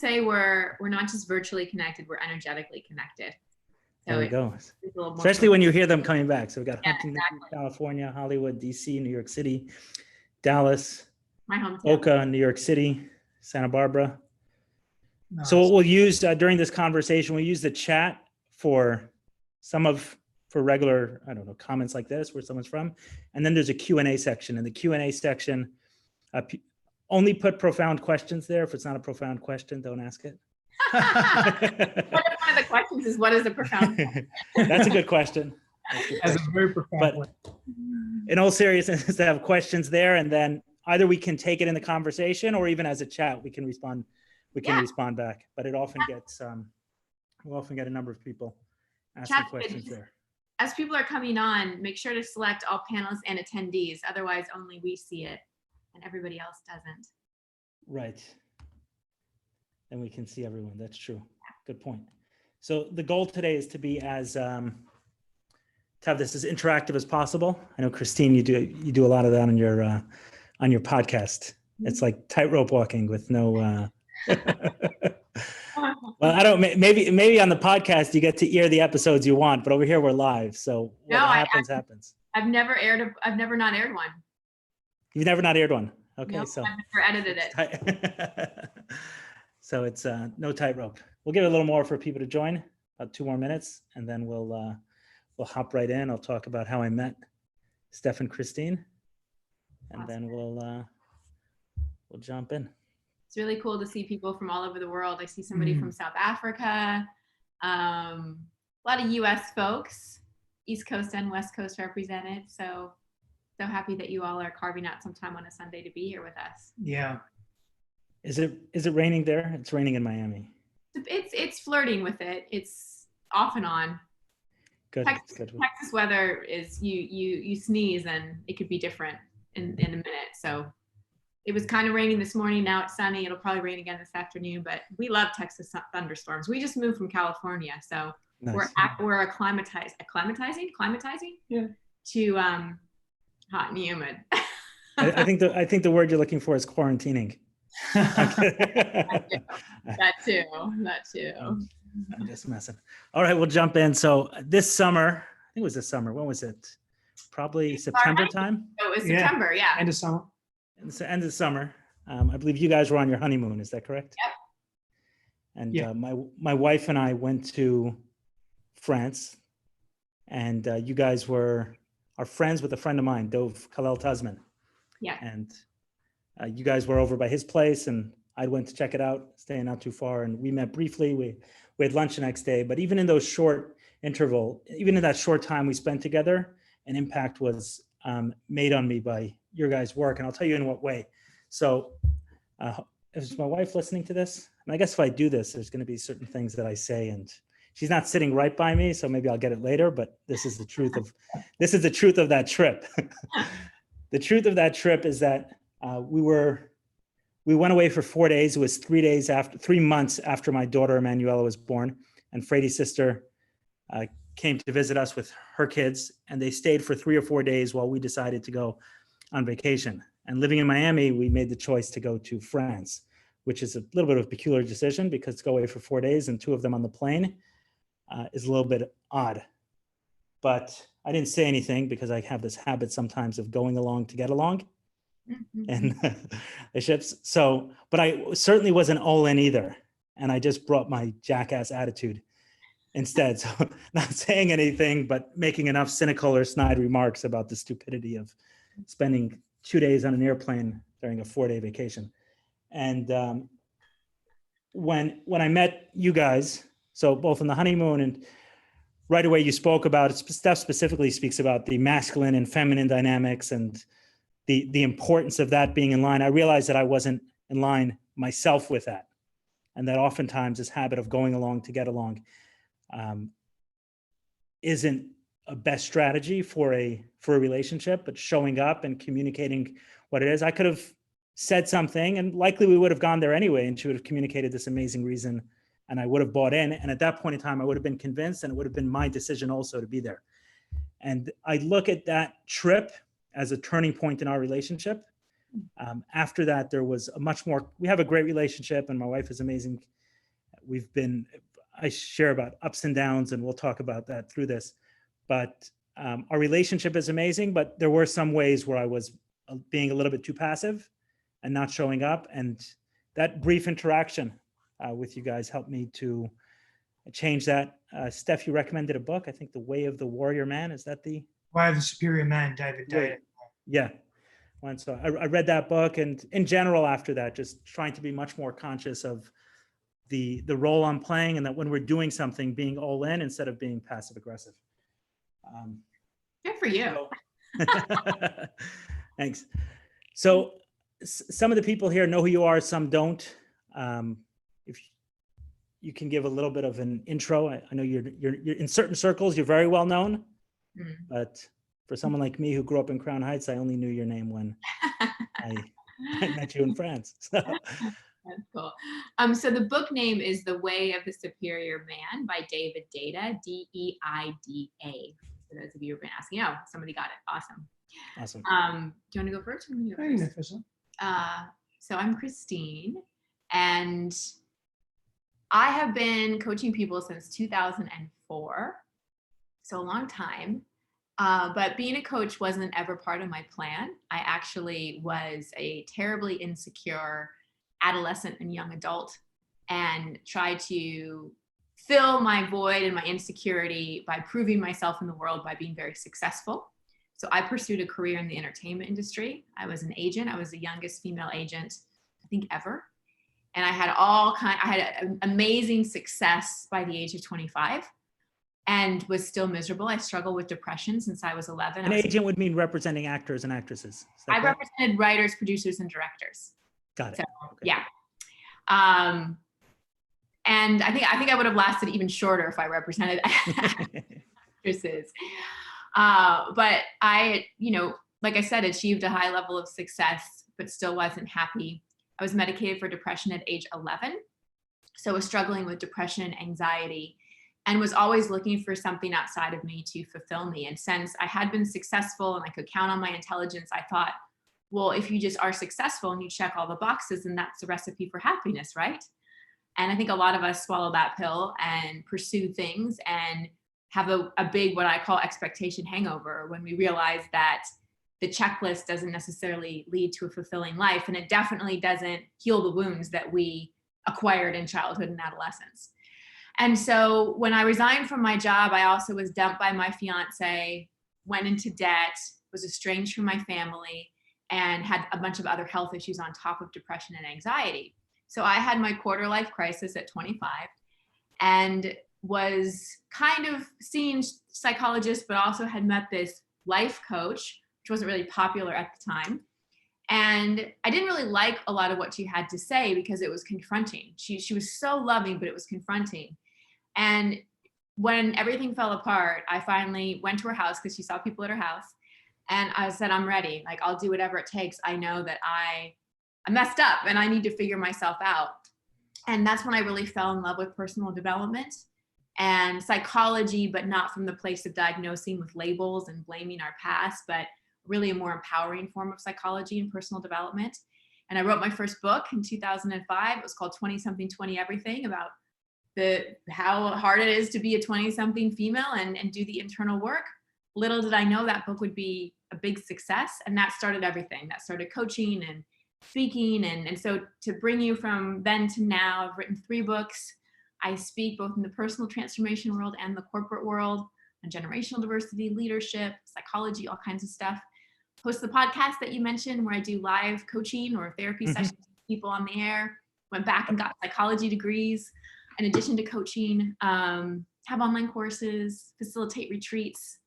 say we're not just virtually connected, we're energetically connected. So there we go. Especially Especially when you hear them coming back. So we've got Huntington, exactly. California, Hollywood, DC, New York City, Dallas, my hometown, Boca, New York City, Santa Barbara. Nice. So what we'll use during this conversation, we'll use the chat for regular, I don't know, comments like this, where someone's from. And then there's a Q&A section. In the Q&A section, only put profound questions there. If it's not a profound question, don't ask it. One of the questions is, what is a profound question? That's a good question. As a very profound one. In all seriousness, to have questions there, and then either we can take it in the conversation, or even as a chat, we can respond. We can respond back. But it often gets, we'll often get a number of people asking questions there. As people are coming on, make sure to select all panelists and attendees. Otherwise, only we see it, and everybody else doesn't. Right. Then we can see everyone. That's true. Good point. So the goal today is to be as to have this as interactive as possible. I know, Christine, you do a lot of that on your podcast. It's like tightrope walking with no. Well, I don't. Maybe on the podcast you get to hear the episodes you want, but over here we're live, so what happens. I've never not aired one. You've never not aired one. Okay, nope, so I've never edited it. So it's no tightrope. We'll give it a little more for people to join, about 2 more minutes, and then we'll hop right in. I'll talk about how I met Stef and Christine, and then we'll jump in. It's really cool to see people from all over the world. I see somebody from South Africa, a lot of US folks, East Coast and West Coast represented. So happy that you all are carving out some time on a Sunday to be here with us. Yeah. Is it raining there? It's raining in Miami. It's flirting with it. It's off and on. Good. Texas weather is you sneeze and it could be different in a minute. So it was kind of raining this morning. Now it's sunny. It'll probably rain again this afternoon, but we love Texas thunderstorms. We just moved from California. So nice. we're acclimatizing to hot and humid. I think the word you're looking for is quarantining. That too. I'm just messing. All right, we'll jump in. So this summer, I think it was this summer. When was it? Probably September time. Oh, it was September, yeah. End of summer. It's the end of the summer. I believe you guys were on your honeymoon. Is that correct? Yep. And my wife and I went to France, and you guys are friends with a friend of mine, Dov Kalel Tasman. Yeah. And you guys were over by his place, and I went to check it out, staying not too far, and we met briefly. We had lunch the next day, but even in those short interval, even in that short time we spent together, an impact was made on me by your guys' work, and I'll tell you in what way. So is my wife listening to this? And I guess if I do this, there's going to be certain things that I say, and she's not sitting right by me, so maybe I'll get it later, but this is the truth of that trip. The truth of that trip is that we went away for 4 days. It was 3 months after my daughter Emanuela was born, and Freddie's sister came to visit us with her kids, and they stayed for 3 or 4 days while we decided to go on vacation. And living in Miami, we made the choice to go to France, which is a little bit of a peculiar decision because to go away for 4 days and 2 of them on the plane is a little bit odd. But I didn't say anything because I have this habit sometimes of going along to get along. And the ships. So, but I certainly wasn't all in either. And I just brought my jackass attitude instead. So not saying anything, but making enough cynical or snide remarks about the stupidity of spending 2 days on an airplane during a 4-day vacation. And when I met you guys, so both on the honeymoon and right away you spoke about, Stef specifically speaks about the masculine and feminine dynamics and the importance of that being in line. I realized that I wasn't in line myself with that. And that oftentimes this habit of going along to get along isn't a best strategy for a relationship, but showing up and communicating what it is. I could have said something and likely we would have gone there anyway, and she would have communicated this amazing reason and I would have bought in. And at that point in time, I would have been convinced, and it would have been my decision also to be there. And I look at that trip as a turning point in our relationship, After that, there was a much more, we have a great relationship and my wife is amazing. I share about ups and downs and we'll talk about that through this, but our relationship is amazing, but there were some ways where I was being a little bit too passive and not showing up. And that brief interaction with you guys helped me to change that. Steph, you recommended a book, I think The Way of the Warrior Man. Is that the? Why the Superior Man, David Data. Yeah. And so I read that book, and in general, after that, just trying to be much more conscious of the role I'm playing, and that when we're doing something, being all in instead of being passive aggressive. Good for you. Thanks. So some of the people here know who you are, some don't. If you can give a little bit of an intro. I know you're in certain circles, you're very well known, but for someone like me who grew up in Crown Heights, I only knew your name when I met you in France. So. That's cool. So the book name is The Way of the Superior Man by David Deida, D-E-I-D-A. For those of you who've been asking, oh, somebody got it. Awesome. Awesome. Do you want to go first? So I'm Christine, and I have been coaching people since 2004, so a long time. But being a coach wasn't ever part of my plan. I actually was a terribly insecure adolescent and young adult and tried to fill my void and my insecurity by proving myself in the world by being very successful. So I pursued a career in the entertainment industry. I was an agent. I was the youngest female agent, I think, ever. And I had amazing success by the age of 25 and was still miserable. I struggled with depression since I was 11. An agent would mean representing actors and actresses. I represented writers, producers, and directors. Got it. So, okay. Yeah. And I think I would have lasted even shorter if I represented actresses. But I, like I said, achieved a high level of success, but still wasn't happy. I was medicated for depression at age 11. So I was struggling with depression and anxiety and was always looking for something outside of me to fulfill me. And since I had been successful and I could count on my intelligence, I thought, well, if you just are successful and you check all the boxes, then that's the recipe for happiness, right? And I think a lot of us swallow that pill and pursue things and have a big, what I call expectation hangover, when we realize that the checklist doesn't necessarily lead to a fulfilling life. And it definitely doesn't heal the wounds that we acquired in childhood and adolescence. And so when I resigned from my job, I also was dumped by my fiance, went into debt, was estranged from my family, and had a bunch of other health issues on top of depression and anxiety. So I had my quarter life crisis at 25 and was kind of seeing psychologists, but also had met this life coach, which wasn't really popular at the time. And I didn't really like a lot of what she had to say because it was confronting. She was so loving, but it was confronting. And when everything fell apart, I finally went to her house because she saw people at her house. And I said, I'm ready. Like, I'll do whatever it takes. I know that I messed up and I need to figure myself out. And that's when I really fell in love with personal development and psychology, but not from the place of diagnosing with labels and blaming our past, but really a more empowering form of psychology and personal development. And I wrote my first book in 2005. It was called 20 Something, 20 Everything, about how hard it is to be a 20-something female and do the internal work. Little did I know that book would be a big success. And that started everything. That started coaching and speaking. And so to bring you from then to now, I've written 3 books. I speak both in the personal transformation world and the corporate world on generational diversity, leadership, psychology, all kinds of stuff. Host the podcast that you mentioned where I do live coaching or therapy sessions with people on the air. Went back and got psychology degrees in addition to coaching, have online courses, facilitate retreats,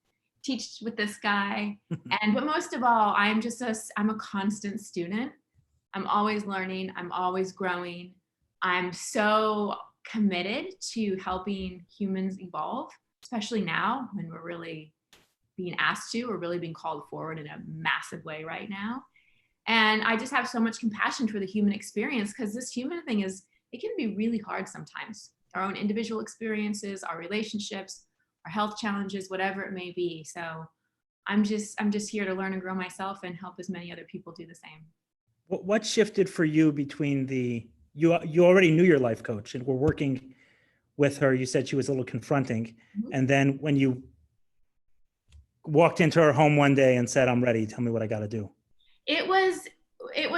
teach with this guy. But most of all, I'm a constant student. I'm always learning. I'm always growing. I'm so committed to helping humans evolve, especially now when we're really being asked to, or really being called forward in a massive way right now. And I just have so much compassion for the human experience, because this human thing it can be really hard sometimes. Our own individual experiences, our relationships, our health challenges, whatever it may be. So I'm just here to learn and grow myself and help as many other people do the same. What shifted for you between you already knew your life coach and were working with her. You said she was a little confronting. Mhm. And then when you walked into her home one day and said, I'm ready, tell me what I got to do. It was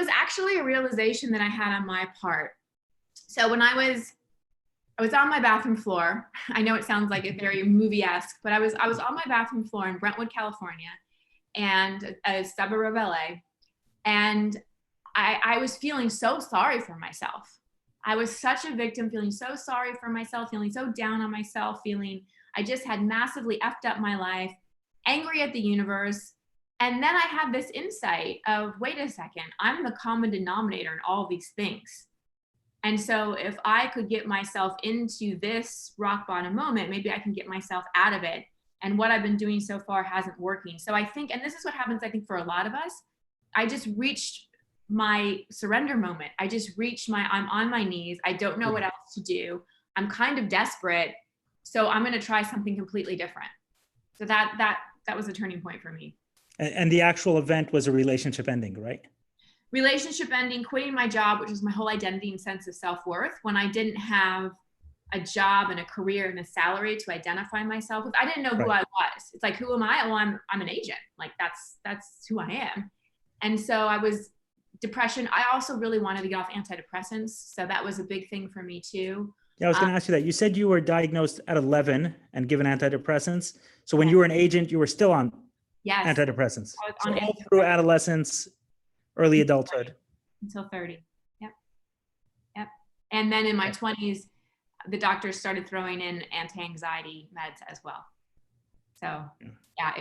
actually a realization that I had on my part. So when I was on my bathroom floor. I know it sounds like a very movie-esque, but I was on my bathroom floor in Brentwood, California, and a suburb of LA. And I was feeling so sorry for myself. I was such a victim, feeling so sorry for myself, feeling so down on myself, feeling I just had massively effed up my life, angry at the universe. And then I had this insight of, wait a second, I'm the common denominator in all these things. And so if I could get myself into this rock bottom moment, maybe I can get myself out of it. And what I've been doing so far hasn't working. So I think, and this is what happens, I think, for a lot of us, I just reached my surrender moment. I just reached I'm on my knees. I don't know what else to do. I'm kind of desperate. So I'm going to try something completely different. So that was a turning point for me. And the actual event was a relationship ending, right? Relationship ending, quitting my job, which was my whole identity and sense of self-worth, when I didn't have a job and a career and a salary to identify myself with. I didn't know who I was. It's like, who am I? Well, I'm an agent. Like that's who I am. And so I was depression. I also really wanted to get off antidepressants. So that was a big thing for me too. Yeah, I was going to ask you that. You said you were diagnosed at 11 and given antidepressants. So when you were an agent, you were still on antidepressants. I was so on all through adolescence, early adulthood. Until 30. Yep. And then in my 20s, the doctors started throwing in anti-anxiety meds as well. So yeah,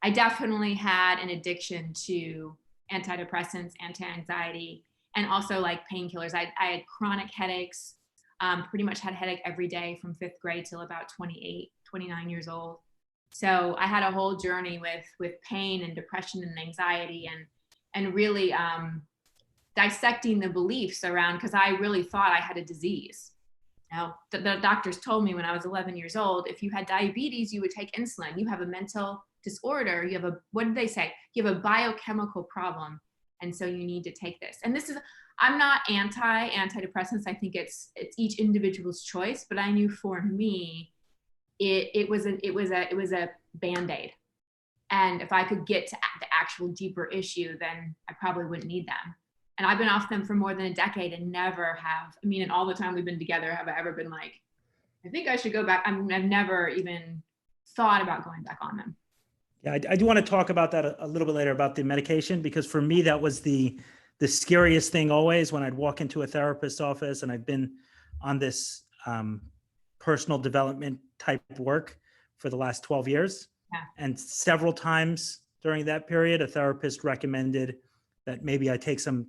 I definitely had an addiction to antidepressants, anti-anxiety, and also like painkillers. I had chronic headaches, pretty much had a headache every day from 5th grade till about 28, 29 years old. So I had a whole journey with pain and depression and anxiety and really dissecting the beliefs around, because I really thought I had a disease. Now, the doctors told me when I was 11 years old, if you had diabetes, you would take insulin. You have a mental disorder. You have what did they say? You have a biochemical problem. And so you need to take this. And I'm not antidepressants. I think it's each individual's choice, but I knew for me, it was a Band-Aid. And if I could get to the actual deeper issue, then I probably wouldn't need them. And I've been off them for more than a decade and never have, in all the time we've been together, have I ever been like, I think I should go back. I've never even thought about going back on them. Yeah, I do want to talk about that a little bit later about the medication, because for me, that was the scariest thing always when I'd walk into a therapist's office, and I've been on this personal development type work for the last 12 years. Yeah. And several times during that period, a therapist recommended that maybe I take some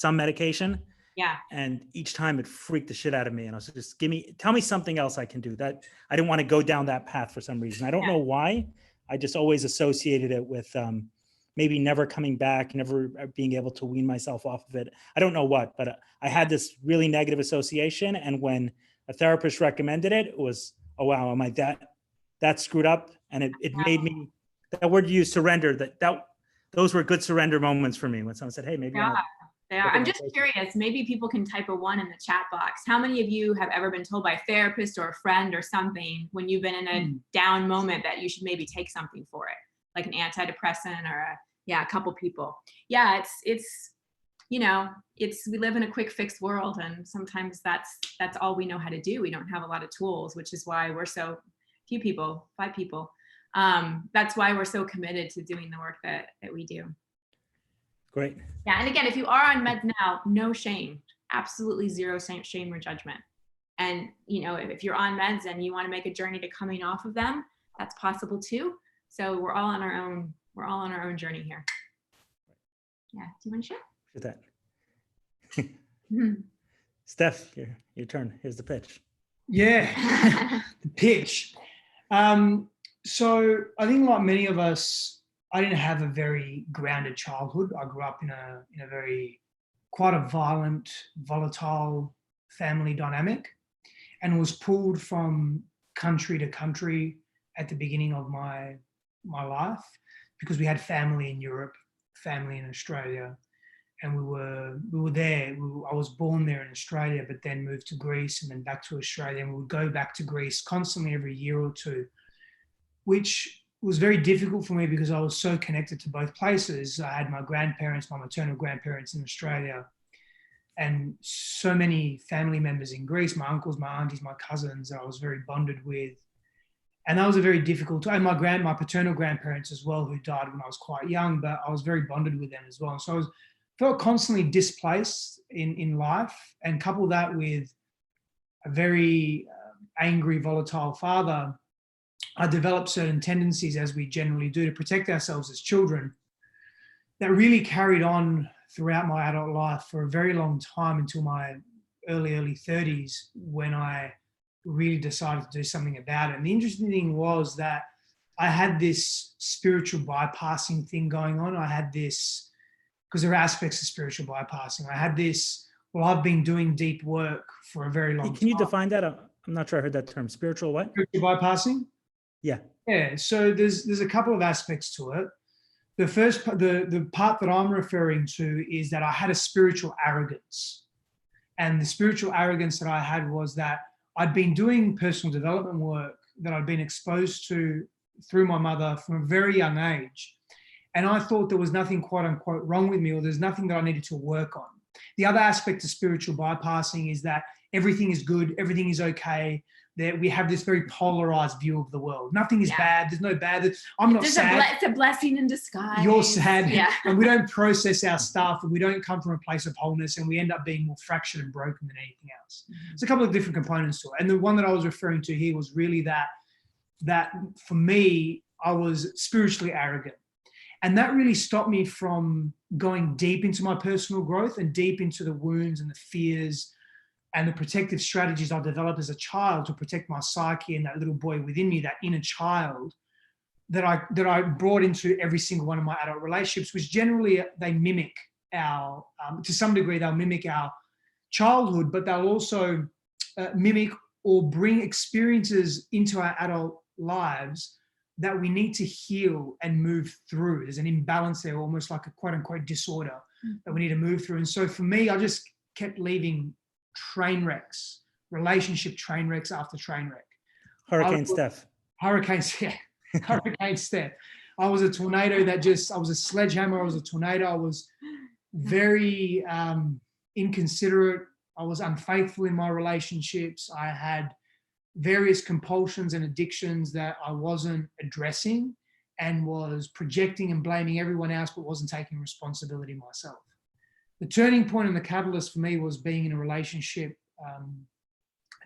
medication. Yeah. And each time it freaked the shit out of me. And I was just, tell me something else I can do. That I didn't want to go down that path for some reason. I don't know why. I just always associated it with maybe never coming back, never being able to wean myself off of it. I don't know what, but I had this really negative association. And when a therapist recommended it, it was, oh, wow, am I that screwed up? And it made me, that word you used, surrender, those were good surrender moments for me when someone said, hey, maybe they are. I'm just curious, maybe people can type a 1 in the chat box. How many of you have ever been told by a therapist or a friend or something when you've been in a down moment that you should maybe take something for it, like an antidepressant or a couple people. Yeah, it's we live in a quick fix world, and sometimes that's all we know how to do. We don't have a lot of tools, which is why we're so few people, 5 people. That's why we're so committed to doing the work that we do. Great. Yeah, and again, if you are on meds now, no shame, absolutely zero shame or judgment. And if you're on meds and you want to make a journey to coming off of them, that's possible too. So we're all on our own journey here. Yeah. Do you want to share? Share that. Steph, your turn. Here's the pitch. Yeah, the pitch. So I think like many of us, I didn't have a very grounded childhood. I grew up in a very, quite a violent, volatile family dynamic, and was pulled from country to country at the beginning of my life, because we had family in Europe family in Australia, and we were there. I was born there in Australia, but then moved to Greece and then back to Australia, and we would go back to Greece constantly every year or two, which was very difficult for me because I was so connected to both places. I had my grandparents, my maternal grandparents in Australia, and so many family members in Greece, my uncles, my aunties, my cousins that I was very bonded with. And that was a very difficult time. And my paternal grandparents as well, who died when I was quite young, but I was very bonded with them as well. And so felt constantly displaced in life, and couple that with a very angry, volatile father, I developed certain tendencies, as we generally do, to protect ourselves as children that really carried on throughout my adult life for a very long time until my early 30s, when I really decided to do something about it. And the interesting thing was that I had this spiritual bypassing thing going on. I had this, because there are aspects of spiritual bypassing. I had this, well, I've been doing deep work for a very long time. Can you define that? I'm not sure I heard that term. Spiritual what? Spiritual bypassing? Yeah. Yeah, so there's a couple of aspects to it. The first, the part that I'm referring to is that I had a spiritual arrogance. And the spiritual arrogance that I had was that I'd been doing personal development work that I'd been exposed to through my mother from a very young age. And I thought there was nothing quote unquote wrong with me, or there's nothing that I needed to work on. The other aspect of spiritual bypassing is that everything is good, everything is okay. That we have this very polarized view of the world. Nothing is bad. There's no bad. I'm not sad. It's a blessing in disguise. You're sad. Yeah. And we don't process our stuff, and we don't come from a place of wholeness, and we end up being more fractured and broken than anything else. Mm-hmm. There's a couple of different components to it. And the one that I was referring to here was really that for me, I was spiritually arrogant. And that really stopped me from going deep into my personal growth and deep into the wounds and the fears and the protective strategies I developed as a child to protect my psyche and that little boy within me, that inner child, that I brought into every single one of my adult relationships, which generally they mimic our, to some degree, they'll mimic our childhood, but they'll also mimic or bring experiences into our adult lives that we need to heal and move through. There's an imbalance there, almost like a quote unquote disorder that we need to move through. And so for me, I just kept leaving train wrecks, relationship train wrecks after train wreck. Hurricane Stef. Hurricane Stef. I was a tornado I was a sledgehammer, I was a tornado. I was very inconsiderate. I was unfaithful in my relationships. I had various compulsions and addictions that I wasn't addressing, and was projecting and blaming everyone else, but wasn't taking responsibility myself. The turning point and the catalyst for me was being in a relationship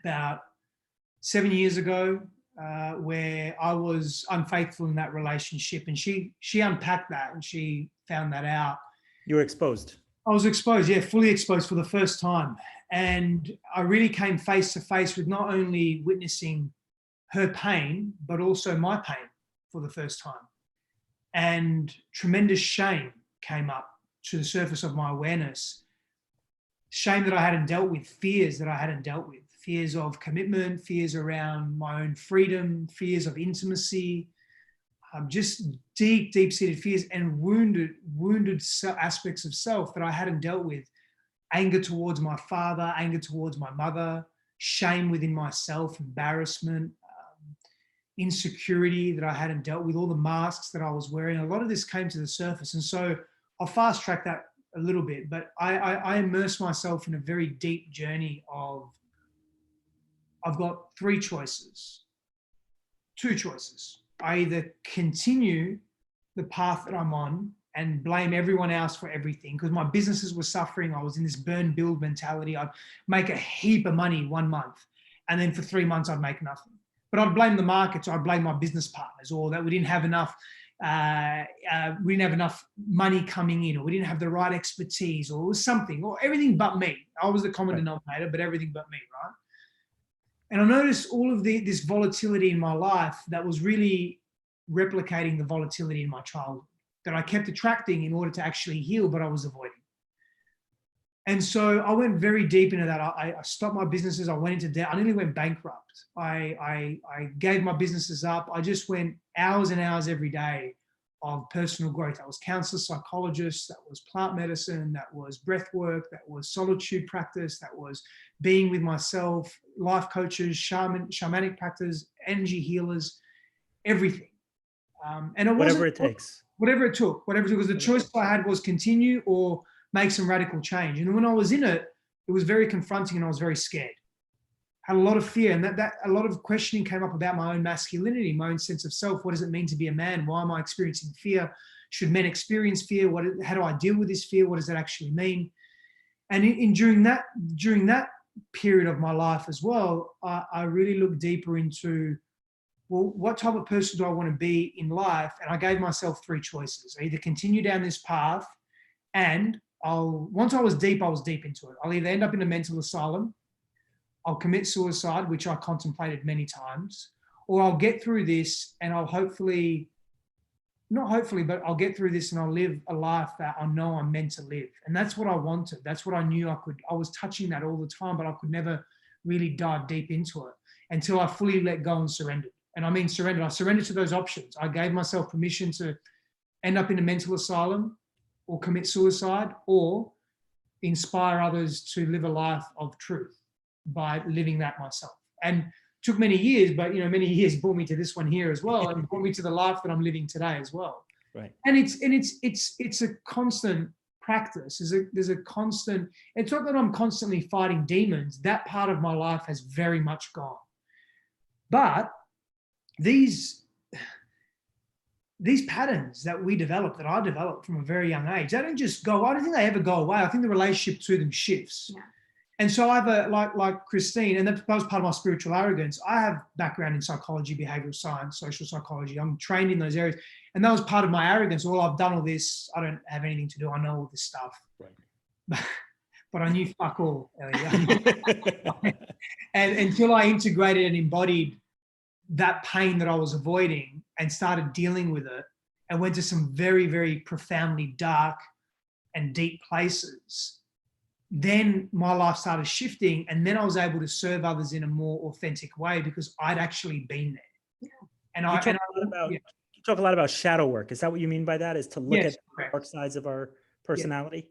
about 7 years ago, where I was unfaithful in that relationship, and she unpacked that and she found that out. You were exposed. I was exposed, yeah, fully exposed for the first time. And I really came face to face with not only witnessing her pain, but also my pain for the first time. And tremendous shame came up to the surface of my awareness. Shame that I hadn't dealt with, fears that I hadn't dealt with, fears of commitment, fears around my own freedom, fears of intimacy, just deep-seated fears and wounded aspects of self that I hadn't dealt with. Anger towards my father, anger towards my mother, shame within myself, embarrassment, insecurity that I hadn't dealt with, all the masks that I was wearing. A lot of this came to the surface. And so I'll fast track that a little bit, but I immersed myself in a very deep journey of, I've got two choices. I either continue the path that I'm on and blame everyone else for everything, because my businesses were suffering. I was in this burn build mentality. I'd make a heap of money 1 month, and then for 3 months I'd make nothing. But I'd blame the markets, or I'd blame my business partners, or that we didn't have enough money coming in, or we didn't have the right expertise, or it was something, or everything but me. I was the common denominator, but everything but me, right? And I noticed all of this volatility in my life that was really replicating the volatility in my childhood, that I kept attracting in order to actually heal, but I was avoiding. And so I went very deep into that. I stopped my businesses. I went into debt. I nearly went bankrupt. I gave my businesses up. I just went hours and hours every day of personal growth. That was counselors, psychologists, that was plant medicine, that was breath work, that was solitude practice, that was being with myself, life coaches, shamanic practice, energy healers, everything. And it whatever it takes. Whatever it took, because the choice I had was continue or make some radical change. And when I was in it, it was very confronting and I was very scared. Had a lot of fear, and that a lot of questioning came up about my own masculinity, my own sense of self. What does it mean to be a man? Why am I experiencing fear? Should men experience fear? How do I deal with this fear? What does that actually mean? And during that period of my life as well, I really looked deeper into, well, what type of person do I want to be in life? And I gave myself 3 choices. I either continue down this path, and once I was deep into it. I'll either end up in a mental asylum, I'll commit suicide, which I contemplated many times, or I'll get through this and I'll I'll get through this and I'll live a life that I know I'm meant to live. And that's what I wanted. That's what I knew I could. I was touching that all the time, but I could never really dive deep into it until I fully let go and surrendered. And I mean surrendered. I surrendered to those options. I gave myself permission to end up in a mental asylum or commit suicide or inspire others to live a life of truth by living that myself. And took many years, but many years brought me to this one here as well, and brought me to the life that I'm living today as well. Right. And it's a constant practice. There's a constant. It's not that I'm constantly fighting demons. That part of my life has very much gone. But these patterns that I developed from a very young age, they don't just go. I don't think they ever go away. I think the relationship to them shifts. Yeah. And so I have like Christine, and that was part of my spiritual arrogance. I have background in psychology, behavioral science, social psychology. I'm trained in those areas. And that was part of my arrogance. Well, I've done all this. I don't have anything to do. I know all this stuff. Right. But I knew fuck all. And until I integrated and embodied that pain that I was avoiding and started dealing with it and went to some very, very profoundly dark and deep places, then my life started shifting, and then I was able to serve others in a more authentic way because I'd actually been there. Yeah. And you talk a lot about shadow work. Is that what you mean by that? Is to look at the dark sides of our personality?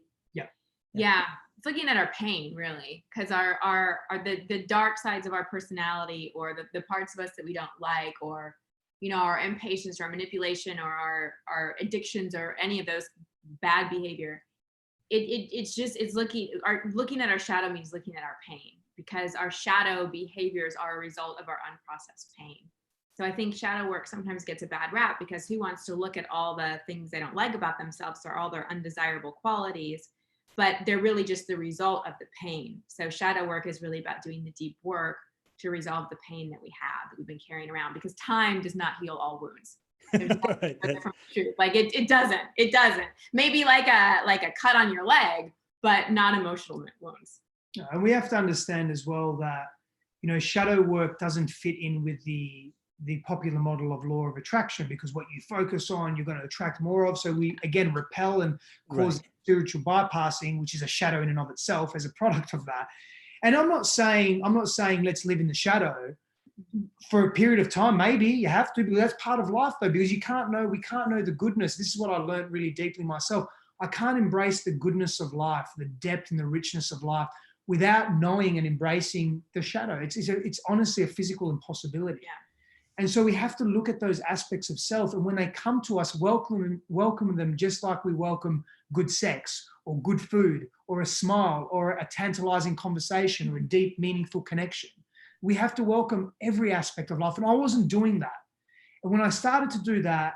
Yeah. It's looking at our pain, really, because the dark sides of our personality, or the parts of us that we don't like, or our impatience or our manipulation or our addictions or any of those bad behavior. It's looking at our shadow means looking at our pain, because our shadow behaviors are a result of our unprocessed pain. So I think shadow work sometimes gets a bad rap because who wants to look at all the things they don't like about themselves or all their undesirable qualities, but they're really just the result of the pain. So shadow work is really about doing the deep work to resolve the pain that we have, that we've been carrying around, because time does not heal all wounds. Right. Like it doesn't. Maybe like a cut on your leg, but not emotional wounds. And we have to understand as well that shadow work doesn't fit in with the popular model of law of attraction, because what you focus on, you're going to attract more of. So we again repel and cause spiritual bypassing, which is a shadow in and of itself as a product of that. And I'm not saying let's live in the shadow for a period of time. Maybe you have to, but that's part of life though, because we can't know the goodness. This is what I learned really deeply myself. I can't embrace the goodness of life, the depth and the richness of life, without knowing and embracing the shadow. It's honestly a physical impossibility. Yeah. And so we have to look at those aspects of self, and when they come to us, welcome them just like we welcome good sex or good food or a smile or a tantalizing conversation or a deep, meaningful connection. We have to welcome every aspect of life. And I wasn't doing that. And when I started to do that,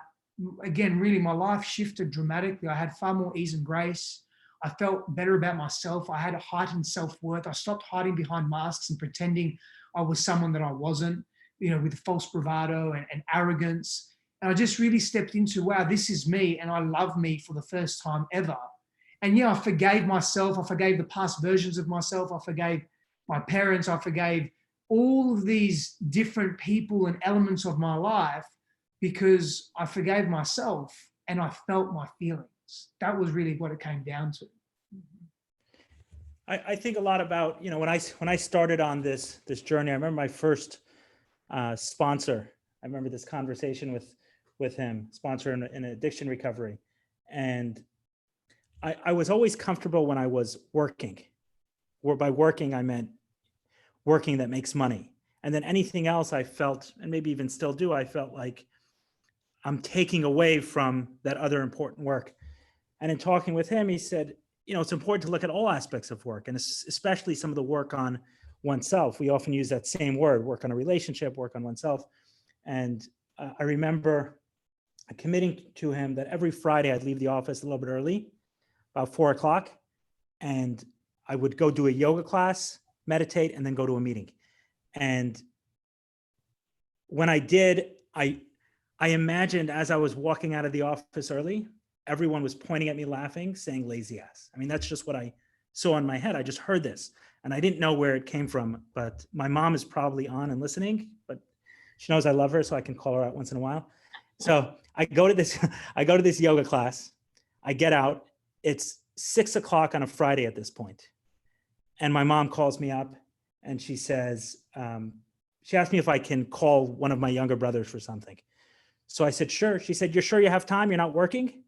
again, really my life shifted dramatically. I had far more ease and grace. I felt better about myself. I had a heightened self-worth. I stopped hiding behind masks and pretending I was someone that I wasn't, with false bravado and arrogance. And I just really stepped into, wow, this is me, and I love me for the first time ever. And I forgave myself. I forgave the past versions of myself. I forgave my parents. I forgave all of these different people and elements of my life because I forgave myself and I felt my feelings. That was really what it came down to. I think a lot about, when I started on this journey, I remember my first sponsor. I remember this conversation with with him, sponsor in addiction recovery. And I was always comfortable when I was working. Or by working, I meant working that makes money. And then anything else I felt, and maybe even still do, I felt like I'm taking away from that other important work. And in talking with him, he said, it's important to look at all aspects of work, and especially some of the work on oneself. We often use that same word, work on a relationship, work on oneself. And I remember committing to him that every Friday I'd leave the office a little bit early, about 4:00, and I would go do a yoga class, meditate, and then go to a meeting. And when I did, I imagined as I was walking out of the office early, everyone was pointing at me laughing, saying lazy ass. I mean, that's just what I saw in my head. I just heard this and I didn't know where it came from, but my mom is probably on and listening, but she knows I love her, so I can call her out once in a while. So I go to this yoga class. I get out. It's 6:00 on a Friday at this point. And my mom calls me up and she says, she asked me if I can call one of my younger brothers for something. So I said, sure. She said, you're sure you have time? You're not working?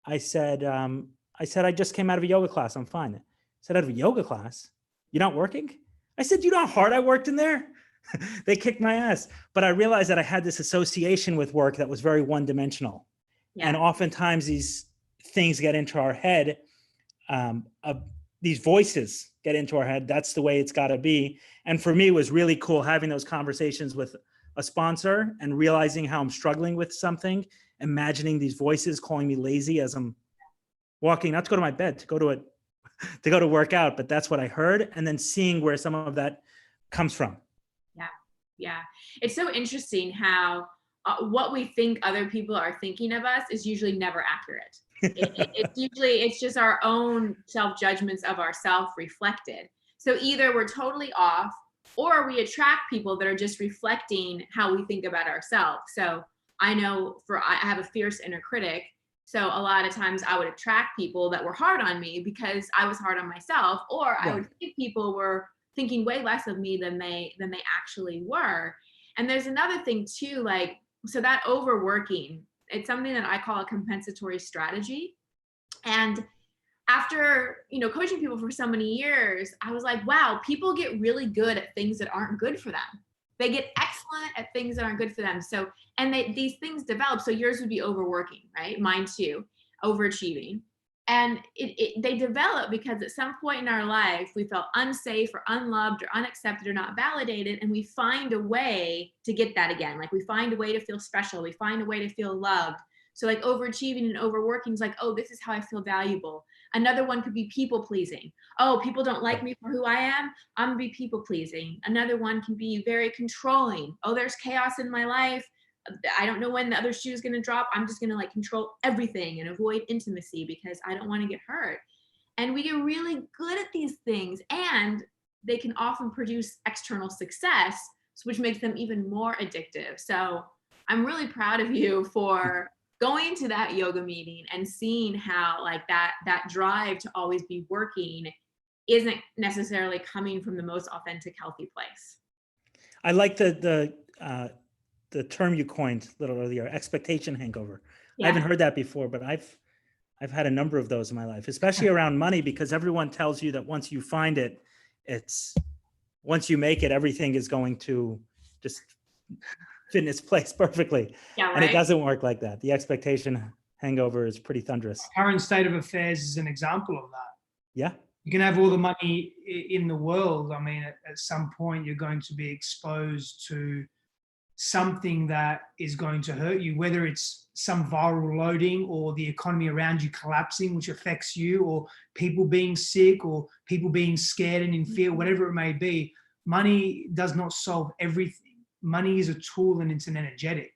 I said, I just came out of a yoga class. I'm fine. I said, out of a yoga class? You're not working? I said, you know how hard I worked in there? They kicked my ass. But I realized that I had this association with work that was very one-dimensional. Yeah. And oftentimes these things get into our head. These voices get into our head. That's the way it's got to be. And for me, it was really cool having those conversations with a sponsor and realizing how I'm struggling with something, imagining these voices calling me lazy as I'm walking, not to go to my bed, to go to work out, but that's what I heard. And then seeing where some of that comes from. Yeah. It's so interesting how what we think other people are thinking of us is usually never accurate. It's just our own self-judgments of ourself reflected. So either we're totally off, or we attract people that are just reflecting how we think about ourselves. So I know I have a fierce inner critic. So a lot of times I would attract people that were hard on me because I was hard on myself, or I would think people were thinking way less of me than they actually were. And there's another thing too, like, so that overworking, it's something that I call a compensatory strategy. And after, coaching people for so many years, I was like, wow, people get really good at things that aren't good for them. They get excellent at things that aren't good for them. So, and these things develop. So yours would be overworking, right? Mine too, overachieving. And they develop because at some point in our life, we felt unsafe or unloved or unaccepted or not validated. And we find a way to get that again. Like we find a way to feel special. We find a way to feel loved. So like overachieving and overworking is like, oh, this is how I feel valuable. Another one could be people pleasing. Oh, people don't like me for who I am. I'm gonna be people pleasing. Another one can be very controlling. Oh, there's chaos in my life. I don't know when the other shoe is going to drop. I'm just going to control everything and avoid intimacy because I don't want to get hurt. And we get really good at these things, and they can often produce external success, which makes them even more addictive. So I'm really proud of you for going to that yoga meeting and seeing how that drive to always be working isn't necessarily coming from the most authentic, healthy place. I like the term you coined a little earlier, expectation hangover. Yeah. I haven't heard that before, but I've had a number of those in my life, especially around money, because everyone tells you that once you find it, once you make it, everything is going to just fit in its place perfectly. Yeah, right? And it doesn't work like that. The expectation hangover is pretty thunderous. Current state of affairs is an example of that. Yeah. You can have all the money in the world. I mean, at some point you're going to be exposed to something that is going to hurt you, whether it's some viral loading or the economy around you collapsing, which affects you, or people being sick or people being scared and in fear, whatever it may be. Money does not solve everything. Money is a tool and it's an energetic,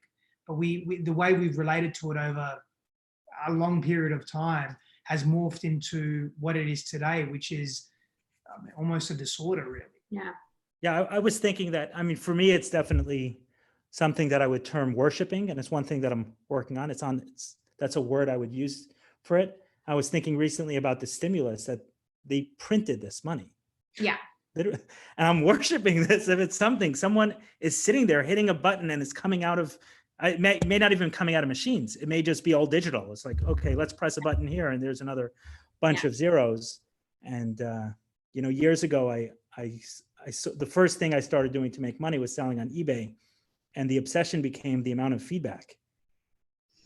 but the way we've related to it over a long period of time has morphed into what it is today, which is almost a disorder, really. Yeah. Yeah. I was thinking that, for me, it's definitely something that I would term worshiping. And it's one thing that I'm working on. That's a word I would use for it. I was thinking recently about the stimulus that they printed this money. Yeah. And I'm worshiping this. If it's someone is sitting there hitting a button and it's coming out of It may not even coming out of machines. It may just be all digital. It's like, okay, let's press a button here, and there's another bunch of zeros. And years ago, the first thing I started doing to make money was selling on eBay, and the obsession became the amount of feedback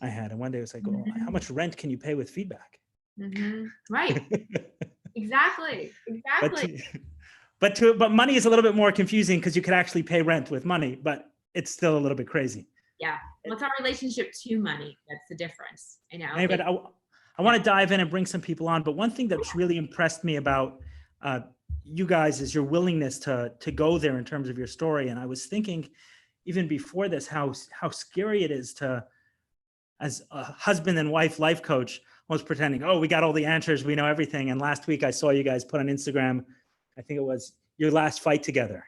I had. And one day I was like, well, how much rent can you pay with feedback? Right. Exactly. But money is a little bit more confusing because you could actually pay rent with money, but it's still a little bit crazy. Yeah. Well, it's our relationship to money. That's the difference. But I want to dive in and bring some people on. But one thing that's really impressed me about you guys is your willingness to go there in terms of your story. And I was thinking even before this, how scary it is to, as a husband and wife life coach, I was pretending, oh, we got all the answers, we know everything. And last week I saw you guys put on Instagram, I think it was your last fight together.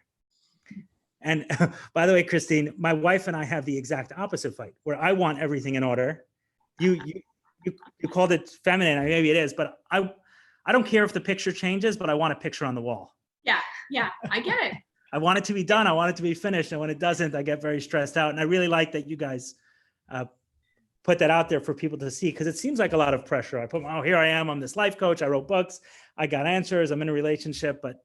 And by the way, Christine, my wife and I have the exact opposite fight, where I want everything in order. You called it feminine, maybe it is, but I don't care if the picture changes, but I want a picture on the wall. Yeah, I get it. I want it to be done. I want it to be finished. And when it doesn't, I get very stressed out. And I really like that you guys put that out there for people to see, because it seems like a lot of pressure. I put, oh, here I am. I'm this life coach. I wrote books. I got answers. I'm in a relationship, but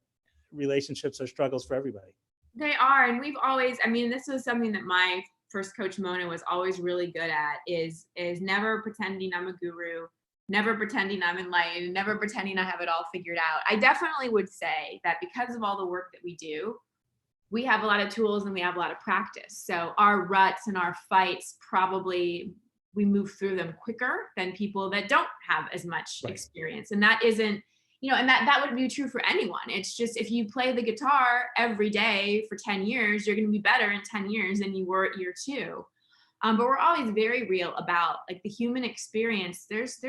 relationships are struggles for everybody. They are. And we've always, this was something that my first coach, Mona, was always really good at, is never pretending I'm a guru, never pretending I'm enlightened, never pretending I have it all figured out. I definitely would say that because of all the work that we do, we have a lot of tools and we have a lot of practice. So our ruts and our fights, probably we move through them quicker than people that don't have as much experience. And that isn't, and that would be true for anyone. It's just, if you play the guitar every day for 10 years, you're going to be better in 10 years than you were at year 2. But we're always very real about like the human experience. There's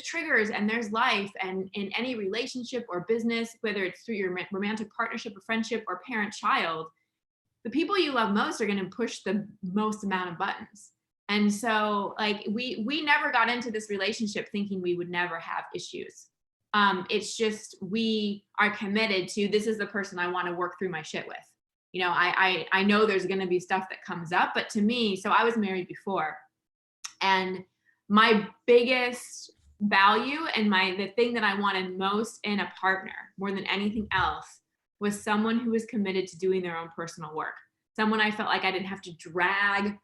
triggers and there's life, and in any relationship or business, whether it's through your romantic partnership or friendship or parent-child, the people you love most are going to push the most amount of buttons. And so like we never got into this relationship thinking we would never have issues. It's just, we are committed to, this is the person I want to work through my shit with. I know there's going to be stuff that comes up, but to me, so I was married before, and my biggest value and the thing that I wanted most in a partner more than anything else was someone who was committed to doing their own personal work. Someone I felt like I didn't have to drag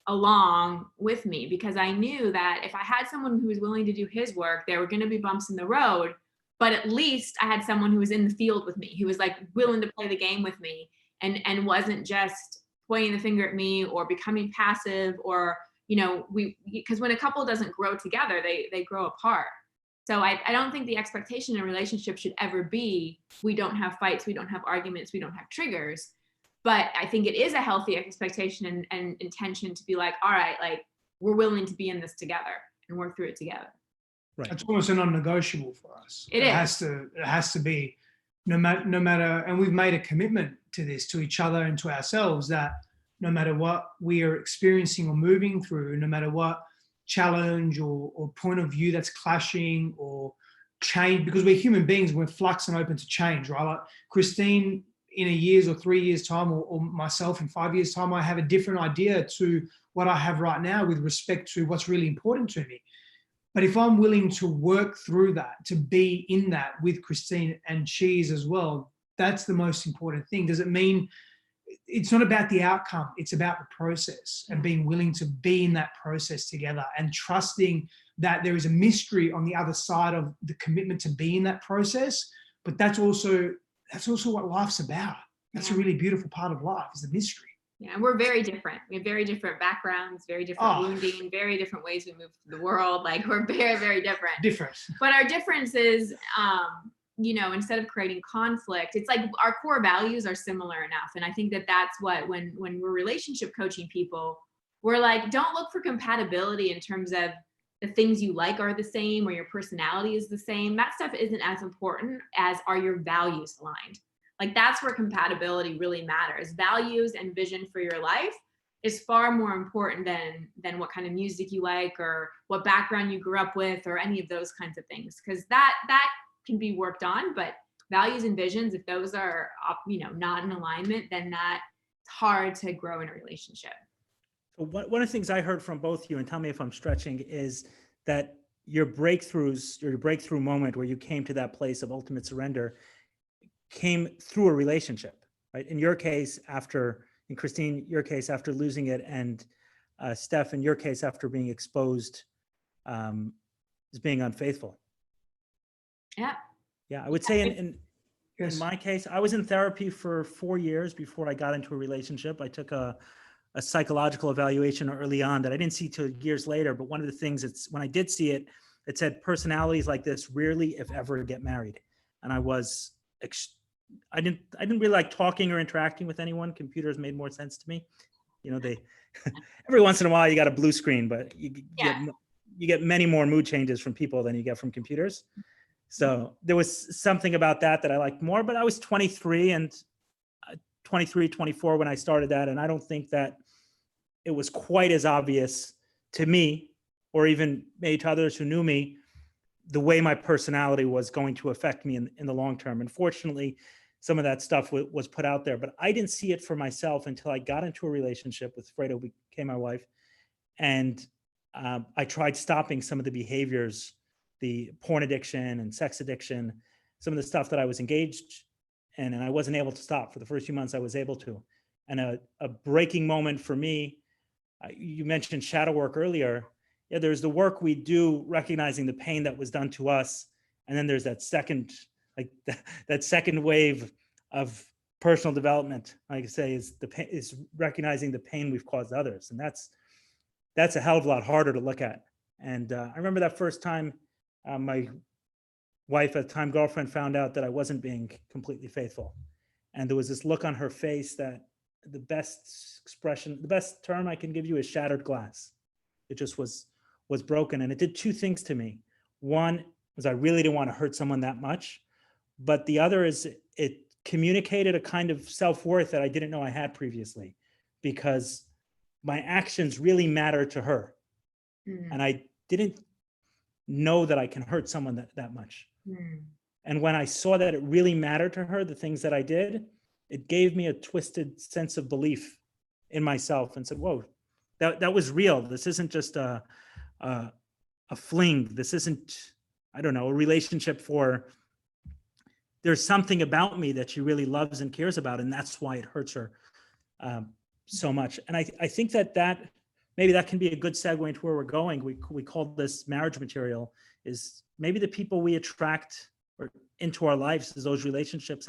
along with me, because I knew that if I had someone who was willing to do his work, there were going to be bumps in the road, but at least I had someone who was in the field with me, who was like willing to play the game with me, and wasn't just pointing the finger at me or becoming passive, or because when a couple doesn't grow together, they grow apart. So I don't think the expectation in a relationship should ever be, we don't have fights, we don't have arguments, we don't have triggers. But I think it is a healthy expectation and intention to be like, all right, like we're willing to be in this together and work through it together. Right. It's almost a non-negotiable for us. It is. It has to be no matter, and we've made a commitment to this, to each other and to ourselves, that no matter what we are experiencing or moving through, no matter what challenge or point of view that's clashing or change, because we're human beings, we're flux and open to change, right? Like Christine, in a year's or 3 years time, or myself in 5 years time, I have a different idea to what I have right now with respect to what's really important to me. But if I'm willing to work through that, to be in that with Christine, and she's as well, that's the most important thing. Does it mean it's not about the outcome, it's about the process, and being willing to be in that process together, and trusting that there is a mystery on the other side of the commitment to be in that process. But that's also what life's about. That's a really beautiful part of life, is the mystery. Yeah, and we're very different. We have very different backgrounds, very different wounding, very different ways we move through the world. Like we're very, very different. But our difference is, instead of creating conflict, it's like our core values are similar enough. And I think that that's what, when we're relationship coaching people, we're like, don't look for compatibility in terms of the things you like are the same or your personality is the same. That stuff isn't as important as, are your values aligned? Like that's where compatibility really matters. Values and vision for your life is far more important than what kind of music you like or what background you grew up with or any of those kinds of things. Because that can be worked on, but values and visions, if those are not in alignment, then that's hard to grow in a relationship. So one of the things I heard from both you, and tell me if I'm stretching, is that your breakthrough moment where you came to that place of ultimate surrender came through a relationship, right? In your case, in Christine, your case, after losing it, and Steph, in your case, after being exposed as being unfaithful. Yeah. Yeah, I would say Yes. in my case, I was in therapy for 4 years before I got into a relationship. I took a psychological evaluation early on that I didn't see till years later. But one of the things when I did see it, it said personalities like this rarely, if ever, get married. And I didn't really like talking or interacting with anyone. Computers made more sense to me. You know, they every once in a while you got a blue screen, but you get many more mood changes from people than you get from computers. So there was something about that I liked more. But I was 23 and 24 when I started that, and I don't think that it was quite as obvious to me, or even maybe to others who knew me, the way my personality was going to affect me in the long term. And fortunately, some of that stuff was put out there, but I didn't see it for myself until I got into a relationship with Fredo, became my wife. And I tried stopping some of the behaviors, the porn addiction and sex addiction, some of the stuff that I was engaged in, and I wasn't able to stop. For the first few months, I was able to. And a breaking moment for me, you mentioned shadow work earlier. Yeah, there's the work we do recognizing the pain that was done to us. And then there's that second, that second wave of personal development, like I say, is recognizing the pain we've caused others. And that's a hell of a lot harder to look at. And I remember that first time my wife, at the time girlfriend, found out that I wasn't being completely faithful. And there was this look on her face that the best term I can give you is shattered glass. It just was broken. And it did two things to me. One was I really didn't want to hurt someone that much. But the other is it communicated a kind of self-worth that I didn't know I had previously, because my actions really matter to her. Mm. And I didn't know that I can hurt someone that much. Mm. And when I saw that it really mattered to her, the things that I did, it gave me a twisted sense of belief in myself and said, whoa, that was real. This isn't just a fling. This isn't, I don't know, a relationship there's something about me that she really loves and cares about. And that's why it hurts her so much. And I think that maybe that can be a good segue into where we're going. We call this marriage material, is maybe the people we attract or into our lives as those relationships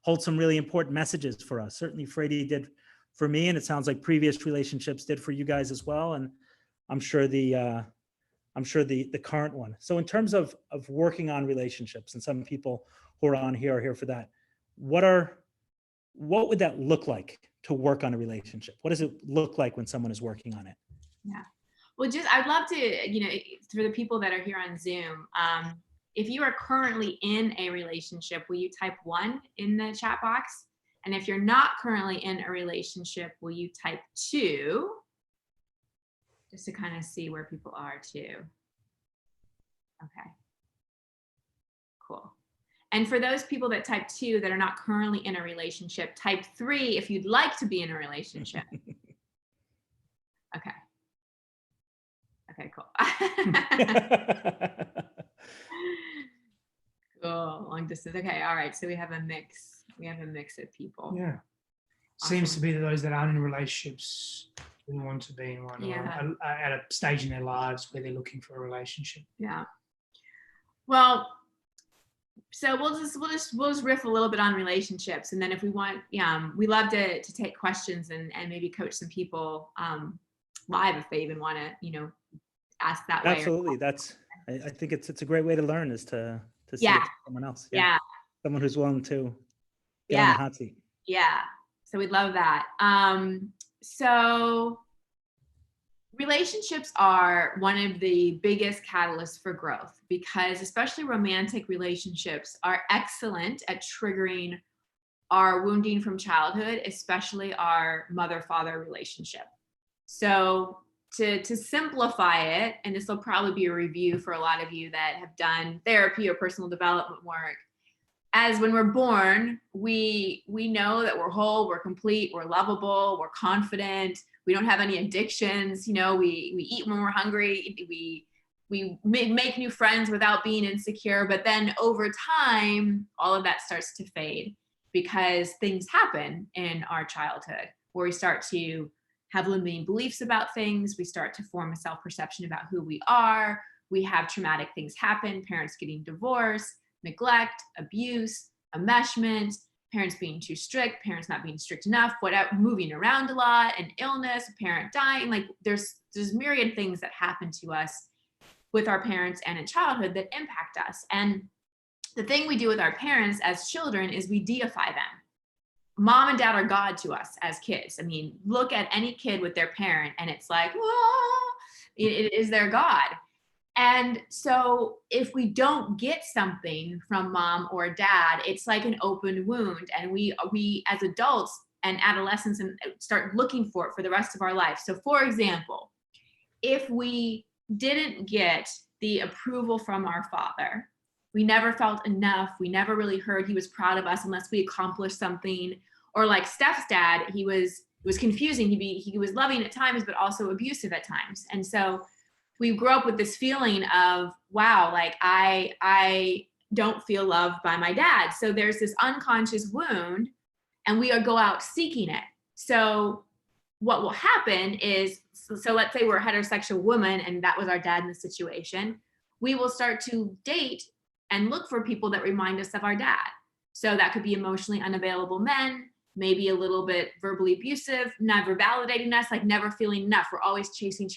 hold some really important messages for us. Certainly Freddie did for me, and it sounds like previous relationships did for you guys as well. And I'm sure the current one. So in terms of working on relationships, and some people who are on here are here for that, what would that look like to work on a relationship? What does it look like when someone is working on it? Yeah. Well, I'd love to, for the people that are here on Zoom, if you are currently in a relationship, will you type 1 in the chat box? And if you're not currently in a relationship, will you type 2? Just to kind of see where people are too. Okay. Cool. And for those people that type 2 that are not currently in a relationship, type 3 if you'd like to be in a relationship. Okay. Okay, cool. Cool. Long distance. Okay. All right. So we have a mix. We have a mix of people. Yeah. Awesome. Seems to be that those that aren't in relationships who want to be in one, or at a stage in their lives where they're looking for a relationship. Yeah. Well, so we'll just riff a little bit on relationships, and then if we want, we love to take questions and maybe coach some people live if they even want to, ask that way. Absolutely. I think it's a great way to learn, is to see it from someone else. Yeah. Someone who's willing to get on the hot seat. Yeah. So we'd love that. So relationships are one of the biggest catalysts for growth, because especially romantic relationships are excellent at triggering our wounding from childhood, especially our mother-father relationship. So to simplify it, and this will probably be a review for a lot of you that have done therapy or personal development work, as when we're born, we know that we're whole, we're complete, we're lovable, we're confident, We don't have any addictions. You know, we eat when we're hungry. We make new friends without being insecure. But then over time, all of that starts to fade because things happen in our childhood where we start to have limiting beliefs about things. We start to form a self-perception about who we are. We have traumatic things happen, parents getting divorced, neglect, abuse, enmeshment, parents being too strict, parents not being strict enough, whatever, moving around a lot, an illness, a parent dying. Like there's myriad things that happen to us with our parents and in childhood that impact us. And the thing we do with our parents as children is we deify them. Mom and dad are God to us as kids. I mean, look at any kid with their parent and it's like, whoa, it is their God. And so if we don't get something from mom or dad, it's like an open wound. And we as adults and adolescents and start looking for it for the rest of our life. So for example, if we didn't get the approval from our father, we never felt enough. We never really heard he was proud of us unless we accomplished something. Or like Stef's dad, it was confusing. He was loving at times, but also abusive at times. And so we grew up with this feeling of, wow, like I don't feel loved by my dad. So there's this unconscious wound and we go out seeking it. So what will happen is, so let's say we're a heterosexual woman and that was our dad in the situation, we will start to date and look for people that remind us of our dad. So that could be emotionally unavailable men, maybe a little bit verbally abusive, never validating us, like never feeling enough. We're always chasing.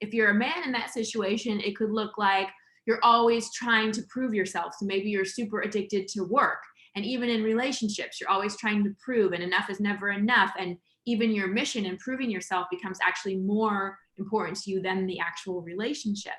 If you're a man in that situation, it could look like you're always trying to prove yourself. So maybe you're super addicted to work. And even in relationships, you're always trying to prove, and enough is never enough. And even your mission and proving yourself becomes actually more important to you than the actual relationship.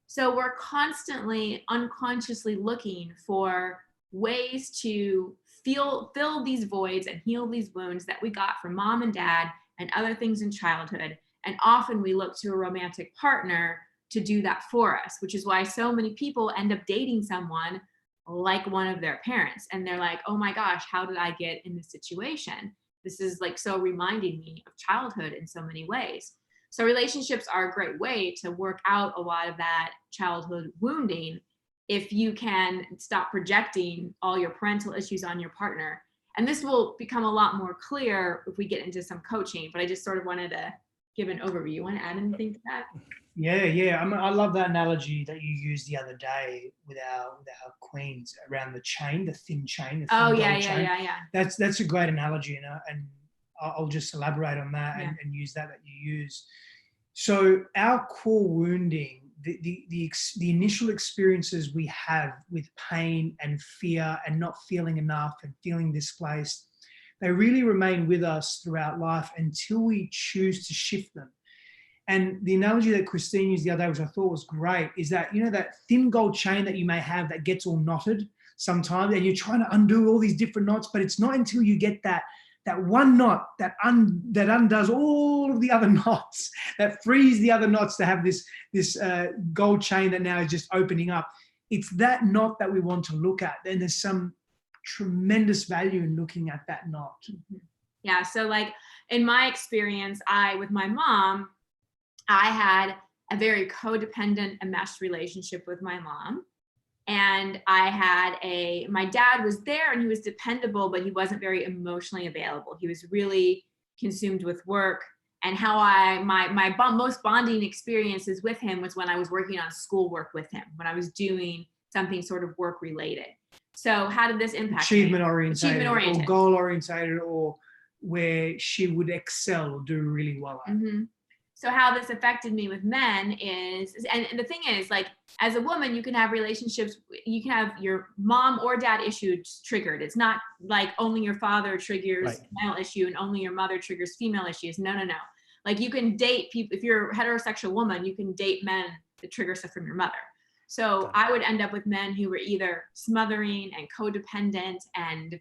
So we're constantly unconsciously looking for ways to fill these voids and heal these wounds that we got from mom and dad and other things in childhood. And often we look to a romantic partner to do that for us, which is why so many people end up dating someone like one of their parents. And they're like, oh my gosh, how did I get in this situation? This is like so reminding me of childhood in so many ways. So relationships are a great way to work out a lot of that childhood wounding if you can stop projecting all your parental issues on your partner. And this will become a lot more clear if we get into some coaching, but I just sort of wanted to give an overview. You want to add anything to that? Yeah. I mean, I love that analogy that you used the other day with our queens around the chain, the thin chain. The thin chain. That's a great analogy, and I'll just elaborate on that and use that you use. So our core wounding, the initial experiences we have with pain and fear and not feeling enough and feeling displaced, they really remain with us throughout life until we choose to shift them. And the analogy that Christine used the other day, which I thought was great, is that, you know, that thin gold chain that you may have that gets all knotted sometimes, and you're trying to undo all these different knots, but it's not until you get that one knot that undoes all of the other knots, that frees the other knots to have this gold chain that now is just opening up. It's that knot that we want to look at. And there's some tremendous value in looking at that knot. Yeah. So like in my experience, with my mom, I had a very codependent, enmeshed relationship with my mom. And my dad was there and he was dependable, but he wasn't very emotionally available. He was really consumed with work. And how my most bonding experiences with him was when I was working on schoolwork with him, when I was doing something sort of work related. So how did this impact Achievement oriented or goal oriented, or where she would excel or do really well at? Mm-hmm. So how this affected me with men is, and the thing is, like, as a woman, you can have relationships, you can have your mom or dad issues triggered. It's not like only your father triggers male issue and only your mother triggers female issues. No. Like you can date people, if you're a heterosexual woman, you can date men that trigger stuff from your mother. So I would end up with men who were either smothering and codependent and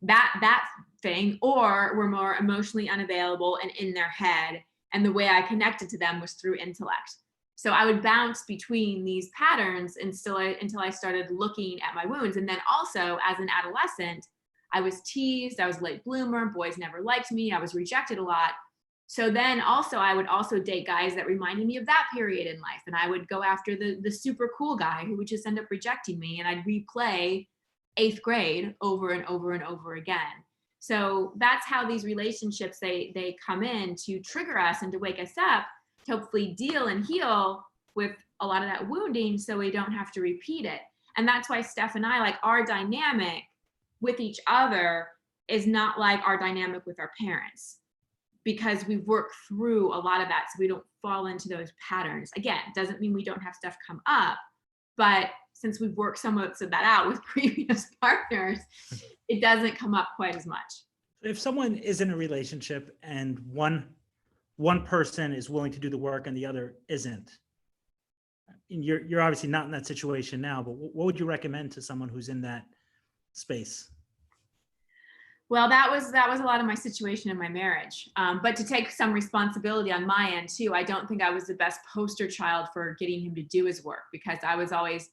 that thing, or were more emotionally unavailable and in their head. And the way I connected to them was through intellect. So I would bounce between these patterns until I started looking at my wounds. And then also as an adolescent, I was teased, I was a late bloomer, boys never liked me, I was rejected a lot. So then also I would also date guys that reminded me of that period in life. And I would go after the super cool guy who would just end up rejecting me. And I'd replay 8th grade over and over and over again. So that's how these relationships, they come in to trigger us and to wake us up, to hopefully deal and heal with a lot of that wounding so we don't have to repeat it. And that's why Steph and I, like, our dynamic with each other is not like our dynamic with our parents, because we've worked through a lot of that so we don't fall into those patterns. Again, doesn't mean we don't have stuff come up, but since we've worked some of that out with previous partners, it doesn't come up quite as much. If someone is in a relationship and one person is willing to do the work and the other isn't, you're obviously not in that situation now, but what would you recommend to someone who's in that space? Well, that was a lot of my situation in my marriage. But to take some responsibility on my end too, I don't think I was the best poster child for getting him to do his work, because I was always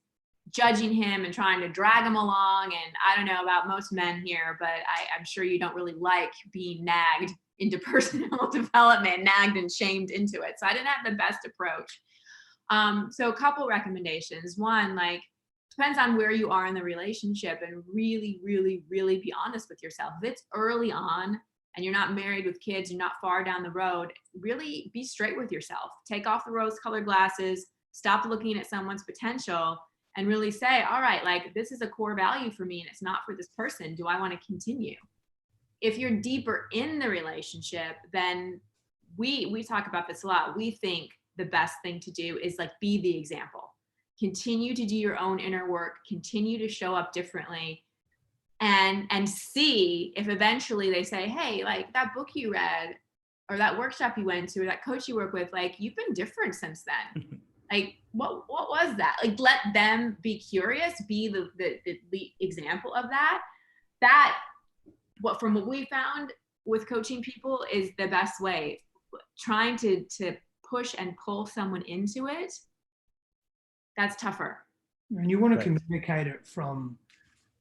judging him and trying to drag him along. And I don't know about most men here, but I'm sure you don't really like being nagged into personal development, nagged and shamed into it. So I didn't have the best approach. So a couple recommendations. One, like, depends on where you are in the relationship, and really, really, really be honest with yourself. If it's early on and you're not married with kids, you're not far down the road, really be straight with yourself. Take off the rose-colored glasses, stop looking at someone's potential, and really say, all right, like, this is a core value for me and it's not for this person. Do I want to continue? If you're deeper in the relationship, then we talk about this a lot. We think the best thing to do is, like, be the example. Continue to do your own inner work, continue to show up differently, and see if eventually they say, hey, like, that book you read or that workshop you went to or that coach you work with, like, you've been different since then. Like, what was that? Like, let them be curious, be the example of that. From what we found with coaching people is the best way. Trying to push and pull someone into it, that's tougher. And you want to communicate it from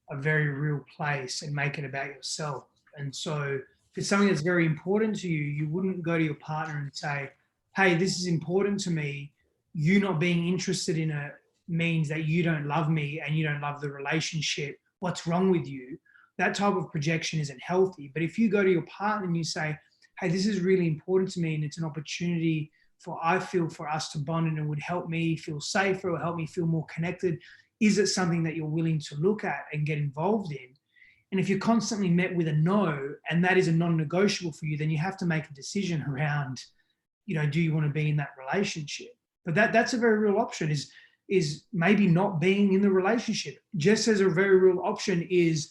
a very real place and make it about yourself. And so if it's something that's very important to you, you wouldn't go to your partner and say, hey, this is important to me. You not being interested in it means that you don't love me and you don't love the relationship. What's wrong with you? That type of projection isn't healthy. But if you go to your partner and you say, hey, this is really important to me and it's an opportunity I feel for us to bond, and it would help me feel safer or help me feel more connected. Is it something that you're willing to look at and get involved in? And if you're constantly met with a no, and that is a non-negotiable for you, then you have to make a decision around, do you want to be in that relationship? But that's a very real option, is maybe not being in the relationship. Just as a very real option is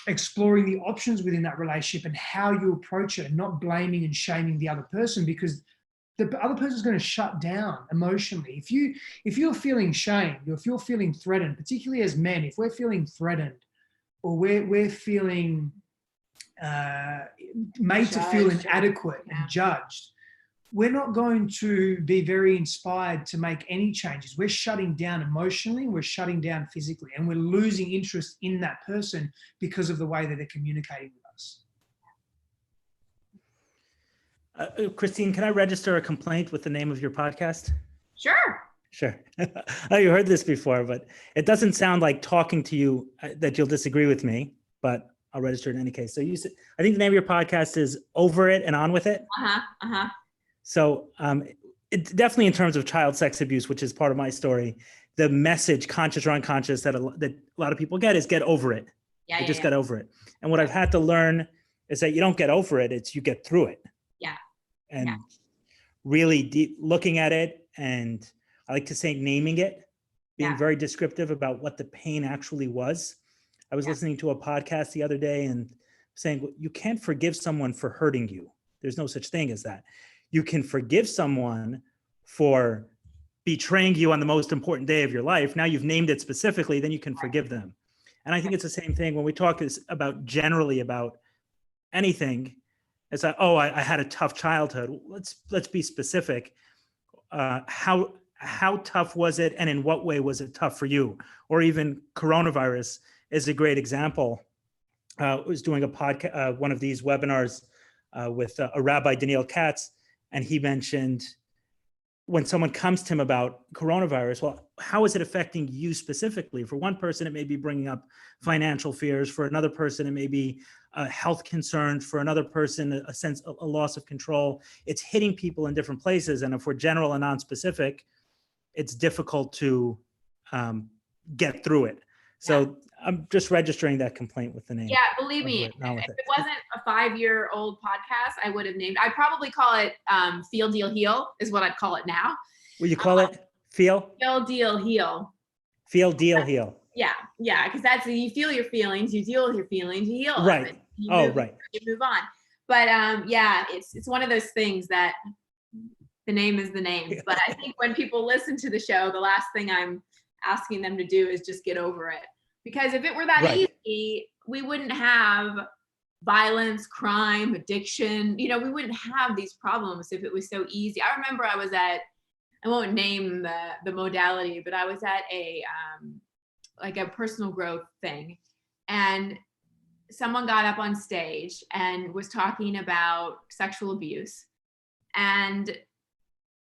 exploring the options within that relationship and how you approach it, and not blaming and shaming the other person, because the other person's going to shut down emotionally. If you're feeling shamed, or if you're feeling threatened, particularly as men, if we're feeling threatened, or we're feeling made to feel inadequate and judged, we're not going to be very inspired to make any changes. We're shutting down emotionally, we're shutting down physically, and we're losing interest in that person because of the way that they're communicating with us. Christine, can I register a complaint with the name of your podcast? Sure. Sure. Oh, you heard this before, but it doesn't sound like talking to you that you'll disagree with me, but I'll register in any case. So I think the name of your podcast is Over It and On With It. So it's definitely in terms of child sex abuse, which is part of my story, the message, conscious or unconscious, that a lot of people get is get over it. Yeah, just get over it. And what I've had to learn is that you don't get over it, it's you get through it. Yeah. And really deep looking at it, and I like to say naming it, being very descriptive about what the pain actually was. I was listening to a podcast the other day and saying, you can't forgive someone for hurting you. There's no such thing as that. You can forgive someone for betraying you on the most important day of your life. Now you've named it specifically, then you can forgive them. And I think it's the same thing when we talk about generally about anything. It's like, oh, I had a tough childhood. Let's be specific. How tough was it, and in what way was it tough for you? Or even coronavirus is a great example. I was doing a podcast, one of these webinars with a Rabbi, Daniel Katz, and he mentioned when someone comes to him about coronavirus, well, how is it affecting you specifically? For one person, it may be bringing up financial fears. For another person, it may be health concerns. For another person, a sense of a loss of control. It's hitting people in different places. And if we're general and non-specific, it's difficult to get through it. So I'm just registering that complaint with the name. Yeah, believe me, if it wasn't a 5-year-old podcast, I would have named, I'd probably call it Feel, Deal, Heal is what I'd call it now. Will you call it Feel? Feel, Deal, Heal. Feel, Deal, Heal. Yeah, because that's, you feel your feelings, you deal with your feelings, you heal. Right. You move on. But it's one of those things that the name is the name. But I think when people listen to the show, the last thing I'm asking them to do is just get over it. Because if it were that easy, we wouldn't have violence, crime, addiction. We wouldn't have these problems if it was so easy. I remember I was at, I won't name the modality, but I was at a like a personal growth thing, and someone got up on stage and was talking about sexual abuse, and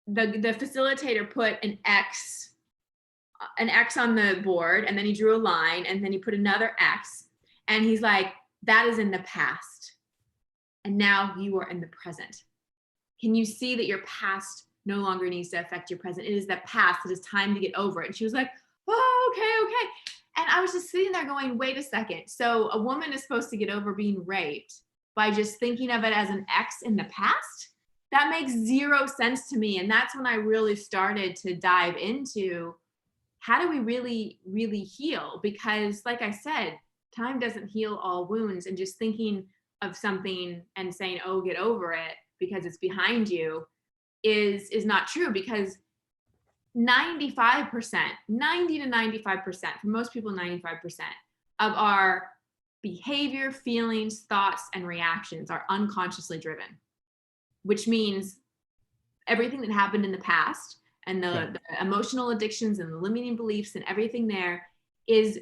the facilitator put an X on the board, and then he drew a line, and then he put another X, and he's like, that is in the past, and now you are in the present. Can you see that your past no longer needs to affect your present? It is the past. It is time to get over it. And she was like, oh, okay. And I was just sitting there going, wait a second. So a woman is supposed to get over being raped by just thinking of it as an X in the past? That makes zero sense to me. And that's when I really started to dive into, how do we really, really heal? Because like I said, time doesn't heal all wounds, and just thinking of something and saying, oh, get over it because it's behind you is not true. Because 95%, 90 to 95%, for most people, 95% of our behavior, feelings, thoughts, and reactions are unconsciously driven, which means everything that happened in the past and the emotional addictions and the limiting beliefs and everything there is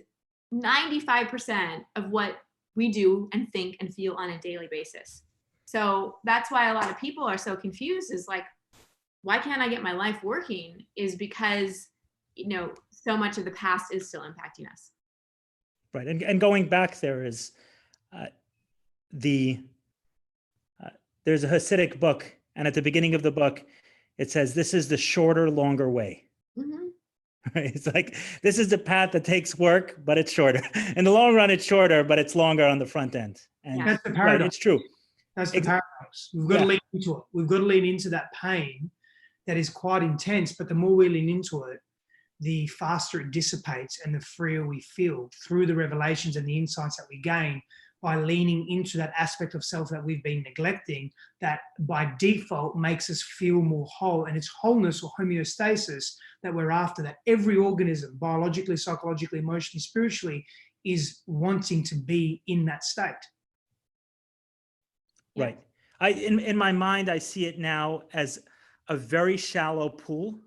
95% of what we do and think and feel on a daily basis. So that's why a lot of people are so confused, is like, why can't I get my life working? Is because, so much of the past is still impacting us. Right. And going back there is there's a Hasidic book, and at the beginning of the book, it says, this is the shorter, longer way. Mm-hmm. Right? It's like, this is the path that takes work, but it's shorter. In the long run, it's shorter, but it's longer on the front end. And that's the paradox. Right, it's true. That's the paradox. We've got to lean into it. We've got to lean into that pain that is quite intense, but the more we lean into it, the faster it dissipates and the freer we feel through the revelations and the insights that we gain by leaning into that aspect of self that we've been neglecting, that by default makes us feel more whole. And it's wholeness or homeostasis that we're after, that every organism, biologically, psychologically, emotionally, spiritually, is wanting to be in that state. Right. In my mind, I see it now as a very shallow pool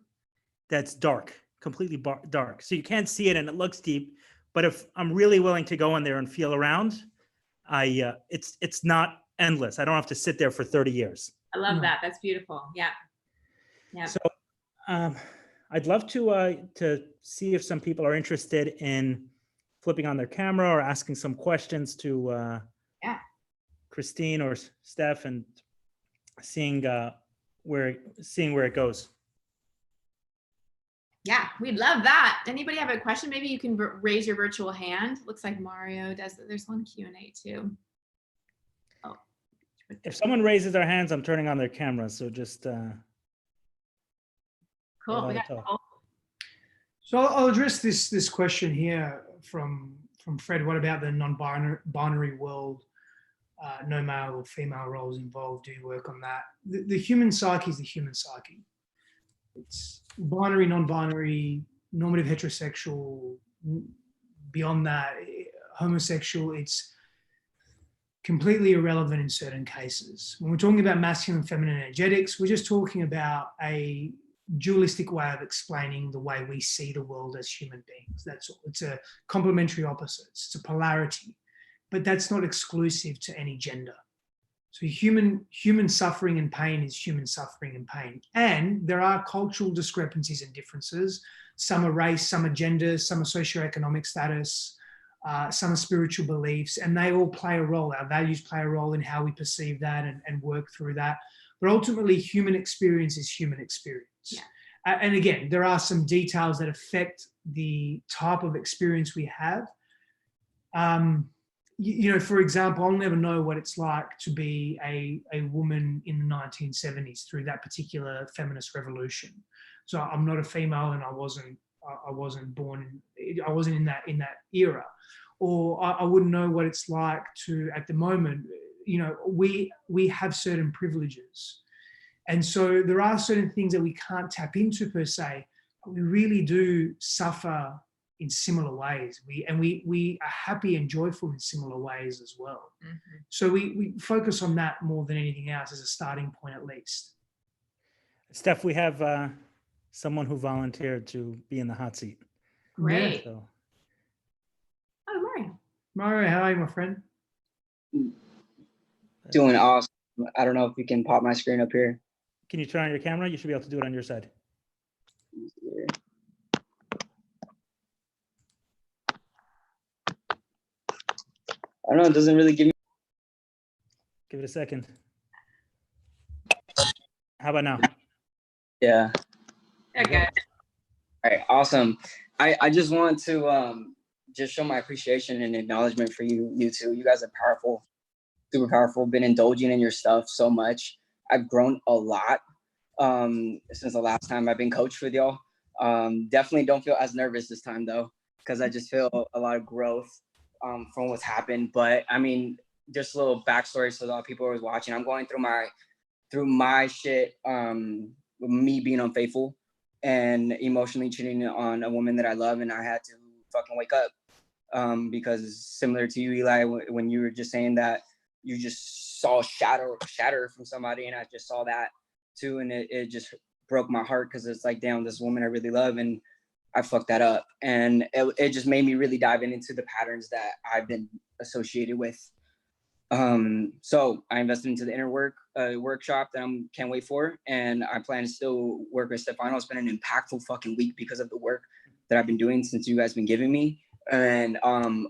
that's dark, completely dark. So you can't see it and it looks deep, but if I'm really willing to go in there and feel around, it's not endless. I don't have to sit there for 30 years. I love that. That's beautiful. Yeah. So I'd love to see if some people are interested in flipping on their camera or asking some questions to Christine or Stef, and seeing where it goes. Yeah, we'd love that. Anybody have a question? Maybe you can raise your virtual hand. Looks like Mario does. There's one Q&A too. Oh. If someone raises their hands, I'm turning on their camera. So just cool. So I'll address this question here from Fred. What about the non-binary world? No male or female roles involved. Do you work on that? The human psyche is the human psyche. It's binary, non-binary, normative heterosexual, beyond that, homosexual. It's completely irrelevant in certain cases. When we're talking about masculine and feminine energetics, we're just talking about a dualistic way of explaining the way we see the world as human beings. That's all. It's a complementary opposites. It's a polarity, but that's not exclusive to any gender. So human suffering and pain is human suffering and pain. And there are cultural discrepancies and differences. Some are race, some are gender, some are socioeconomic status, some are spiritual beliefs, and they all play a role. Our values play a role in how we perceive that and work through that. But ultimately, human experience is human experience. Yeah. And again, there are some details that affect the type of experience we have. For example, I'll never know what it's like to be a woman in the 1970s through that particular feminist revolution. So I'm not a female, and I wasn't born, I wasn't in that era. Or I wouldn't know what it's like to, at the moment, we have certain privileges. And so there are certain things that we can't tap into per se, but we really do suffer in similar ways. We are happy and joyful in similar ways as well. Mm-hmm. So we focus on that more than anything else as a starting point, at least. Steph, we have someone who volunteered to be in the hot seat. Great. Yeah, so. Oh, Mario. Mario, how are you, my friend? Doing awesome. I don't know if you can pop my screen up here. Can you turn on your camera? You should be able to do it on your side. I don't know, it doesn't really give me. Give it a second. How about now? Yeah. Okay. All right, awesome. I just want to just show my appreciation and acknowledgement for you two. You guys are powerful, super powerful, been indulging in your stuff so much. I've grown a lot since the last time I've been coached with y'all. Definitely don't feel as nervous this time though, because I just feel a lot of growth from what's happened. But I mean, just a little backstory so a lot of people who are watching. I'm going through my shit, with me being unfaithful and emotionally cheating on a woman that I love, and I had to fucking wake up. Because similar to you, Eli, when you were just saying that you just saw shatter from somebody, and I just saw that too, and it just broke my heart, because it's like, damn, this woman I really love, and I fucked that up. And it just made me really dive into the patterns that I've been associated with. So I invested into the inner workshop that I can't wait for, and I plan to still work with Stefanos. It's been an impactful fucking week because of the work that I've been doing since you guys been giving me. And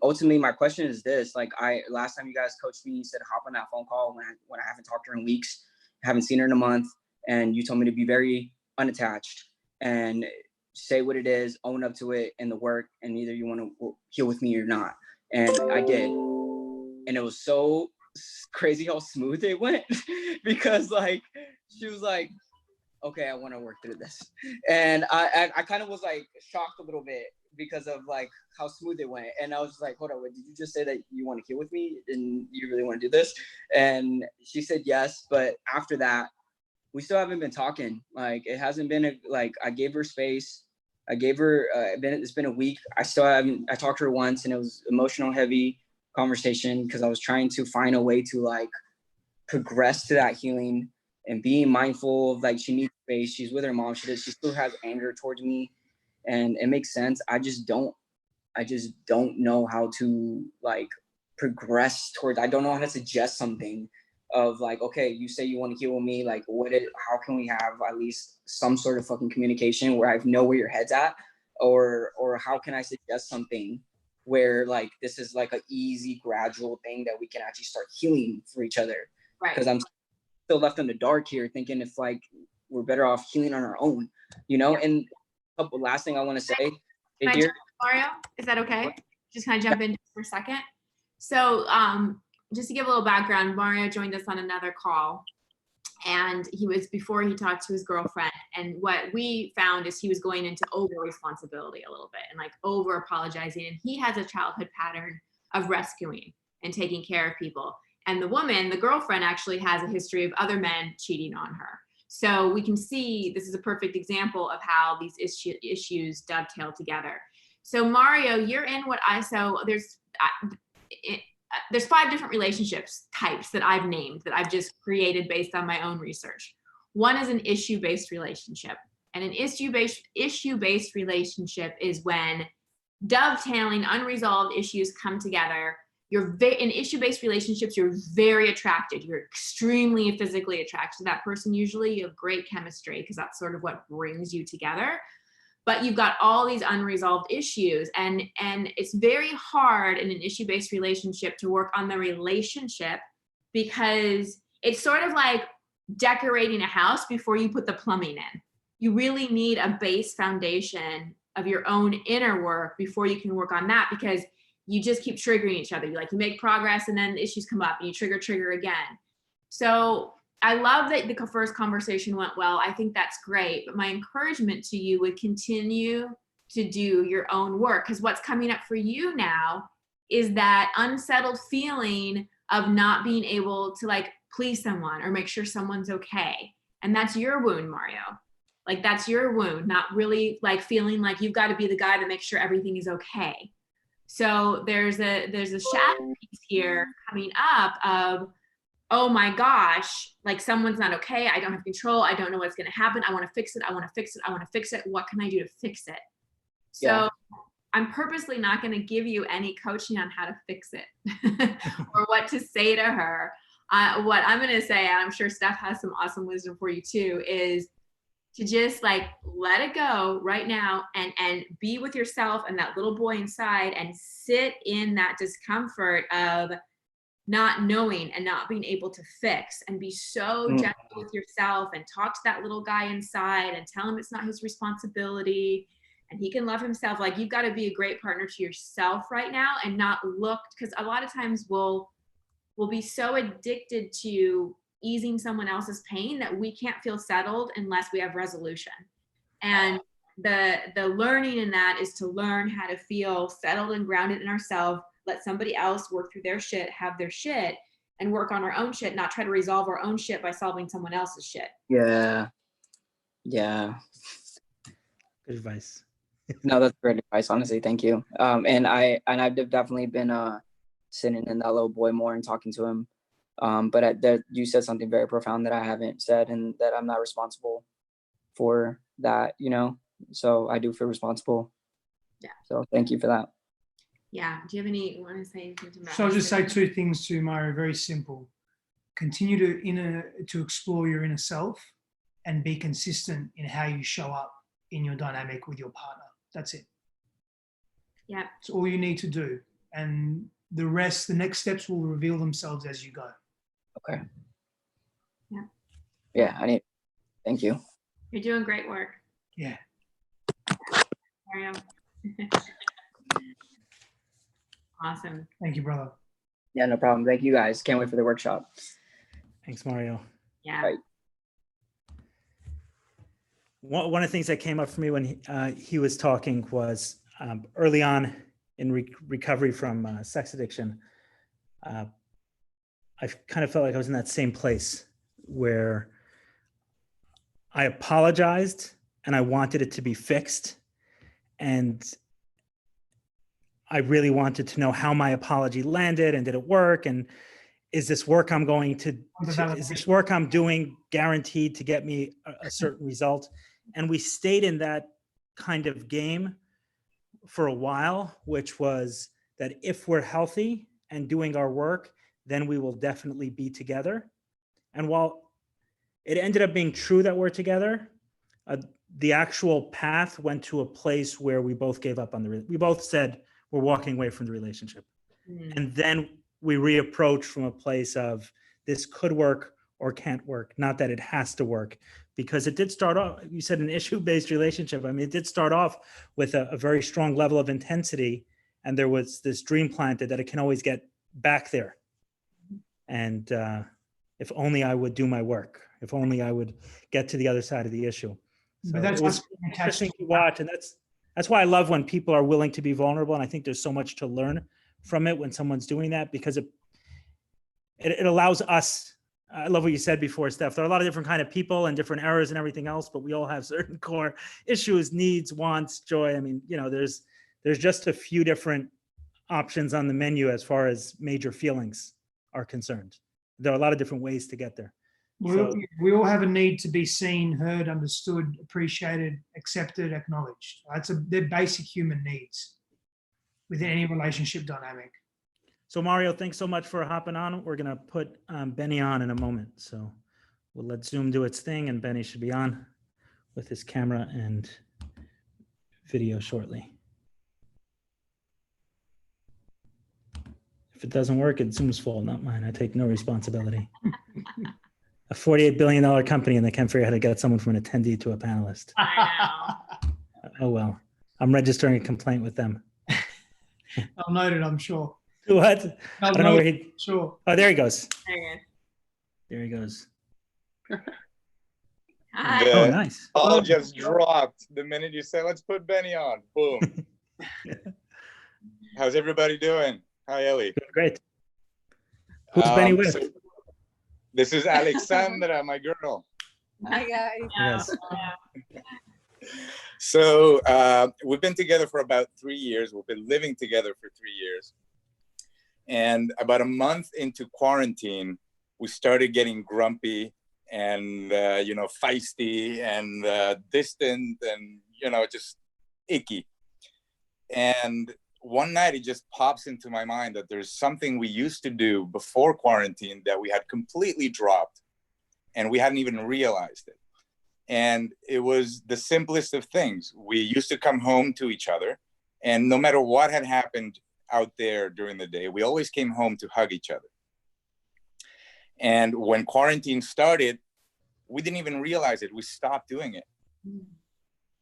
ultimately, my question is this: like, last time you guys coached me, you said hop on that phone call when I haven't talked to her in weeks, haven't seen her in a month, and you told me to be very unattached and say what it is, own up to it in the work, and either you want to heal with me or not. And I did, and it was so crazy how smooth it went because like she was like, okay, I want to work through this, and I kind of was like shocked a little bit because of like how smooth it went. And I was like, hold on, wait, did you just say that you want to heal with me and you really want to do this? And she said yes, but after that we still haven't been talking. Like, it hasn't been like, I gave her space, I gave her it's been a week, I talked to her once, and it was emotional heavy conversation because I was trying to find a way to like progress to that healing and being mindful of like, she needs space, she's with her mom, she still has anger towards me. And it makes sense. I just don't know how to like progress towards, I don't know how to suggest something of like, okay, you say you want to heal with me, like how can we have at least some sort of fucking communication where I know where your head's at, or how can I suggest something where like this is like an easy gradual thing that we can actually start healing for each other. Right. Because I'm still left in the dark here thinking if like we're better off healing on our own, you know. Yeah. And last thing I want to say here, Mario, is that okay? Just kind of jump in for a second. So just to give a little background, Mario joined us on another call, and before he talked to his girlfriend, and what we found is he was going into over responsibility a little bit and like over apologizing, and he has a childhood pattern of rescuing and taking care of people, and the girlfriend actually has a history of other men cheating on her. So we can see this is a perfect example of how these issues dovetail together. So Mario, you're in there's 5 different relationships types that I've named, that I've just created based on my own research. One is an issue-based relationship. And an issue-based relationship is when dovetailing unresolved issues come together in issue-based relationships, you're very attracted. You're extremely physically attracted to that person. Usually you have great chemistry because that's sort of what brings you together. But you've got all these unresolved issues, and it's very hard in an issue-based relationship to work on the relationship, because it's sort of like decorating a house before you put the plumbing in. You really need a base foundation of your own inner work before you can work on that, because you just keep triggering each other. You make progress and then the issues come up and you trigger again. So I love that the first conversation went well. I think that's great. But my encouragement to you would continue to do your own work, because what's coming up for you now is that unsettled feeling of not being able to please someone or make sure someone's okay. And that's your wound, Mario. That's your wound, not really feeling like you've got to be the guy to make sure everything is okay. So there's a shadow piece here coming up of, oh my gosh, someone's not okay. I don't have control. I don't know what's going to happen. I want to fix it. I want to fix it. I want to fix it. What can I do to fix it? So yeah. I'm purposely not going to give you any coaching on how to fix it or what to say to her. What I'm going to say, and I'm sure Steph has some awesome wisdom for you too, is to just let it go right now and be with yourself and that little boy inside and sit in that discomfort of not knowing and not being able to fix, and be so gentle with yourself and talk to that little guy inside and tell him it's not his responsibility and he can love himself. You've got to be a great partner to yourself right now and not look, because a lot of times we'll be so addicted to easing someone else's pain that we can't feel settled unless we have resolution. And the learning in that is to learn how to feel settled and grounded in ourselves, let somebody else work through their shit, have their shit, and work on our own shit, not try to resolve our own shit by solving someone else's shit. Yeah. Good advice. No, that's great advice, honestly. Thank you. And I've definitely been sitting in that little boy more and talking to him. But you said something very profound that I haven't said, and that I'm not responsible for that, so I do feel responsible. Yeah. So thank you for that. Yeah. Do you have you want to say anything about? So I'll just say two things to Mario, very simple. Continue to explore your inner self and be consistent in how you show up in your dynamic with your partner. That's it. Yeah. It's all you need to do. And the rest, the next steps will reveal themselves as you go. Okay. Yeah. Yeah, thank you. You're doing great work. Yeah. Mario. Awesome. Thank you, brother. Yeah, no problem. Thank you guys. Can't wait for the workshop. Thanks, Mario. Yeah. Right. One of the things that came up for me when he was talking was early on in recovery from sex addiction, I kind of felt like I was in that same place where I apologized and I wanted it to be fixed. And I really wanted to know how my apology landed and did it work? And is this work I'm doing guaranteed to get me a certain result? And we stayed in that kind of game for a while, which was that if we're healthy and doing our work, then we will definitely be together. And while it ended up being true that we're together, the actual path went to a place where we both gave up on we both said we're walking away from the relationship. Mm. And then we reapproach from a place of this could work or can't work, not that it has to work. Because it did start off, you said an issue-based relationship. I mean, it did start off with a very strong level of intensity, and there was this dream planted that it can always get back there. And if only I would do my work, if only I would get to the other side of the issue. So but that's it was interesting to watch, and that's why I love when people are willing to be vulnerable. And I think there's so much to learn from it when someone's doing that, because it allows us. I love what you said before, Steph. There are a lot of different kind of people and different errors and everything else, but we all have certain core issues, needs, wants, joy. I mean, there's just a few different options on the menu as far as major feelings are concerned. There are a lot of different ways to get there. We all have a need to be seen, heard, understood, appreciated, accepted, acknowledged. They're basic human needs within any relationship dynamic. So Mario, thanks so much for hopping on. We're gonna put Benny on in a moment. So we'll let Zoom do its thing, and Benny should be on with his camera and video shortly. If it doesn't work, it's Zoom's fault, not mine. I take no responsibility. A $48 billion company, and they can't figure out how to get someone from an attendee to a panelist. I Oh well, I'm registering a complaint with them. I'll note it, I'm sure. What? I don't know where he. Sure. Oh, there he goes. know. There he goes. Hi. Oh, nice. All just dropped the minute you said, let's put Benny on. Boom. How's everybody doing? Hi, Eli. Great. Who's Benny with? So this is Alexandra, my girl. Hi guys. Yes. So we've been together for about 3 years. We've been living together for 3 years. And about a month into quarantine, we started getting grumpy and, feisty and distant and, just icky. And one night it just pops into my mind that there's something we used to do before quarantine that we had completely dropped and we hadn't even realized it. And it was the simplest of things. We used to come home to each other, and no matter what had happened out there during the day, we always came home to hug each other. And when quarantine started, we didn't even realize it. We stopped doing it.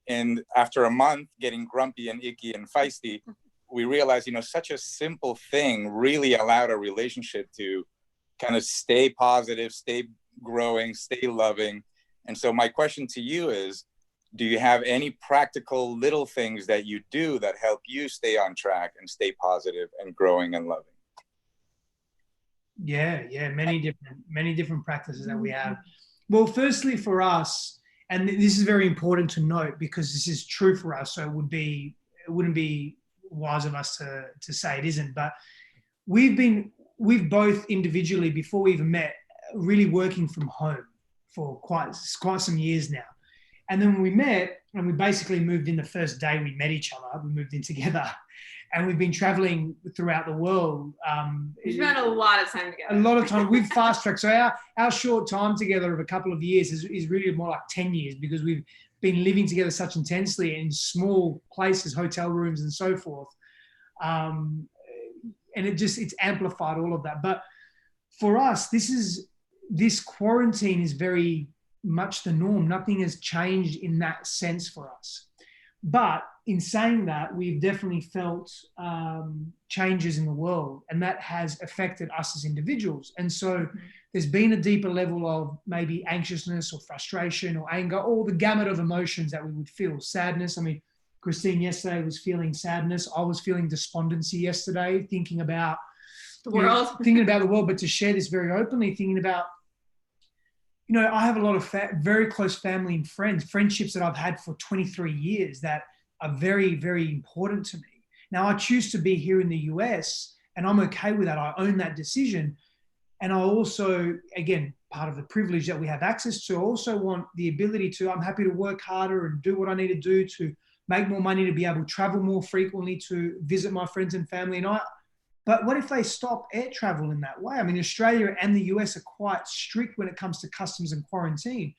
And after a month getting grumpy and icky and feisty, we realized, such a simple thing really allowed our relationship to kind of stay positive, stay growing, stay loving. And so my question to you is, do you have any practical little things that you do that help you stay on track and stay positive and growing and loving? Yeah, many different practices that we have. Well, firstly for us, and this is very important to note because this is true for us, so it wouldn't be wise of us to say it isn't, but we've both individually, before we even met, really working from home for quite some years now. And then when we met, and we basically moved in the first day we met each other, we moved in together, and we've been traveling throughout the world. We spent a lot of time together. A lot of time. We've fast-tracked. So our short time together of a couple of years is really more like 10 years because we've been living together such intensely in small places, hotel rooms and so forth. And it's amplified all of that. But for us, this quarantine is very much the norm. Nothing has changed in that sense for us. But in saying that, we've definitely felt changes in the world, and that has affected us as individuals. And so there's been a deeper level of maybe anxiousness or frustration or anger, all the gamut of emotions that we would feel. Sadness. I mean, Christine yesterday was feeling sadness. I was feeling despondency yesterday, thinking about The world. Thinking about the world, but to share this very openly, thinking about, I have a lot of very close family and friendships that I've had for 23 years that are very, very important to me. Now, I choose to be here in the US, and I'm okay with that. I own that decision. And I also, again, part of the privilege that we have access to, I also want the ability to, I'm happy to work harder and do what I need to do to make more money, to be able to travel more frequently, to visit my friends and family. But what if they stop air travel in that way? I mean, Australia and the US are quite strict when it comes to customs and quarantine.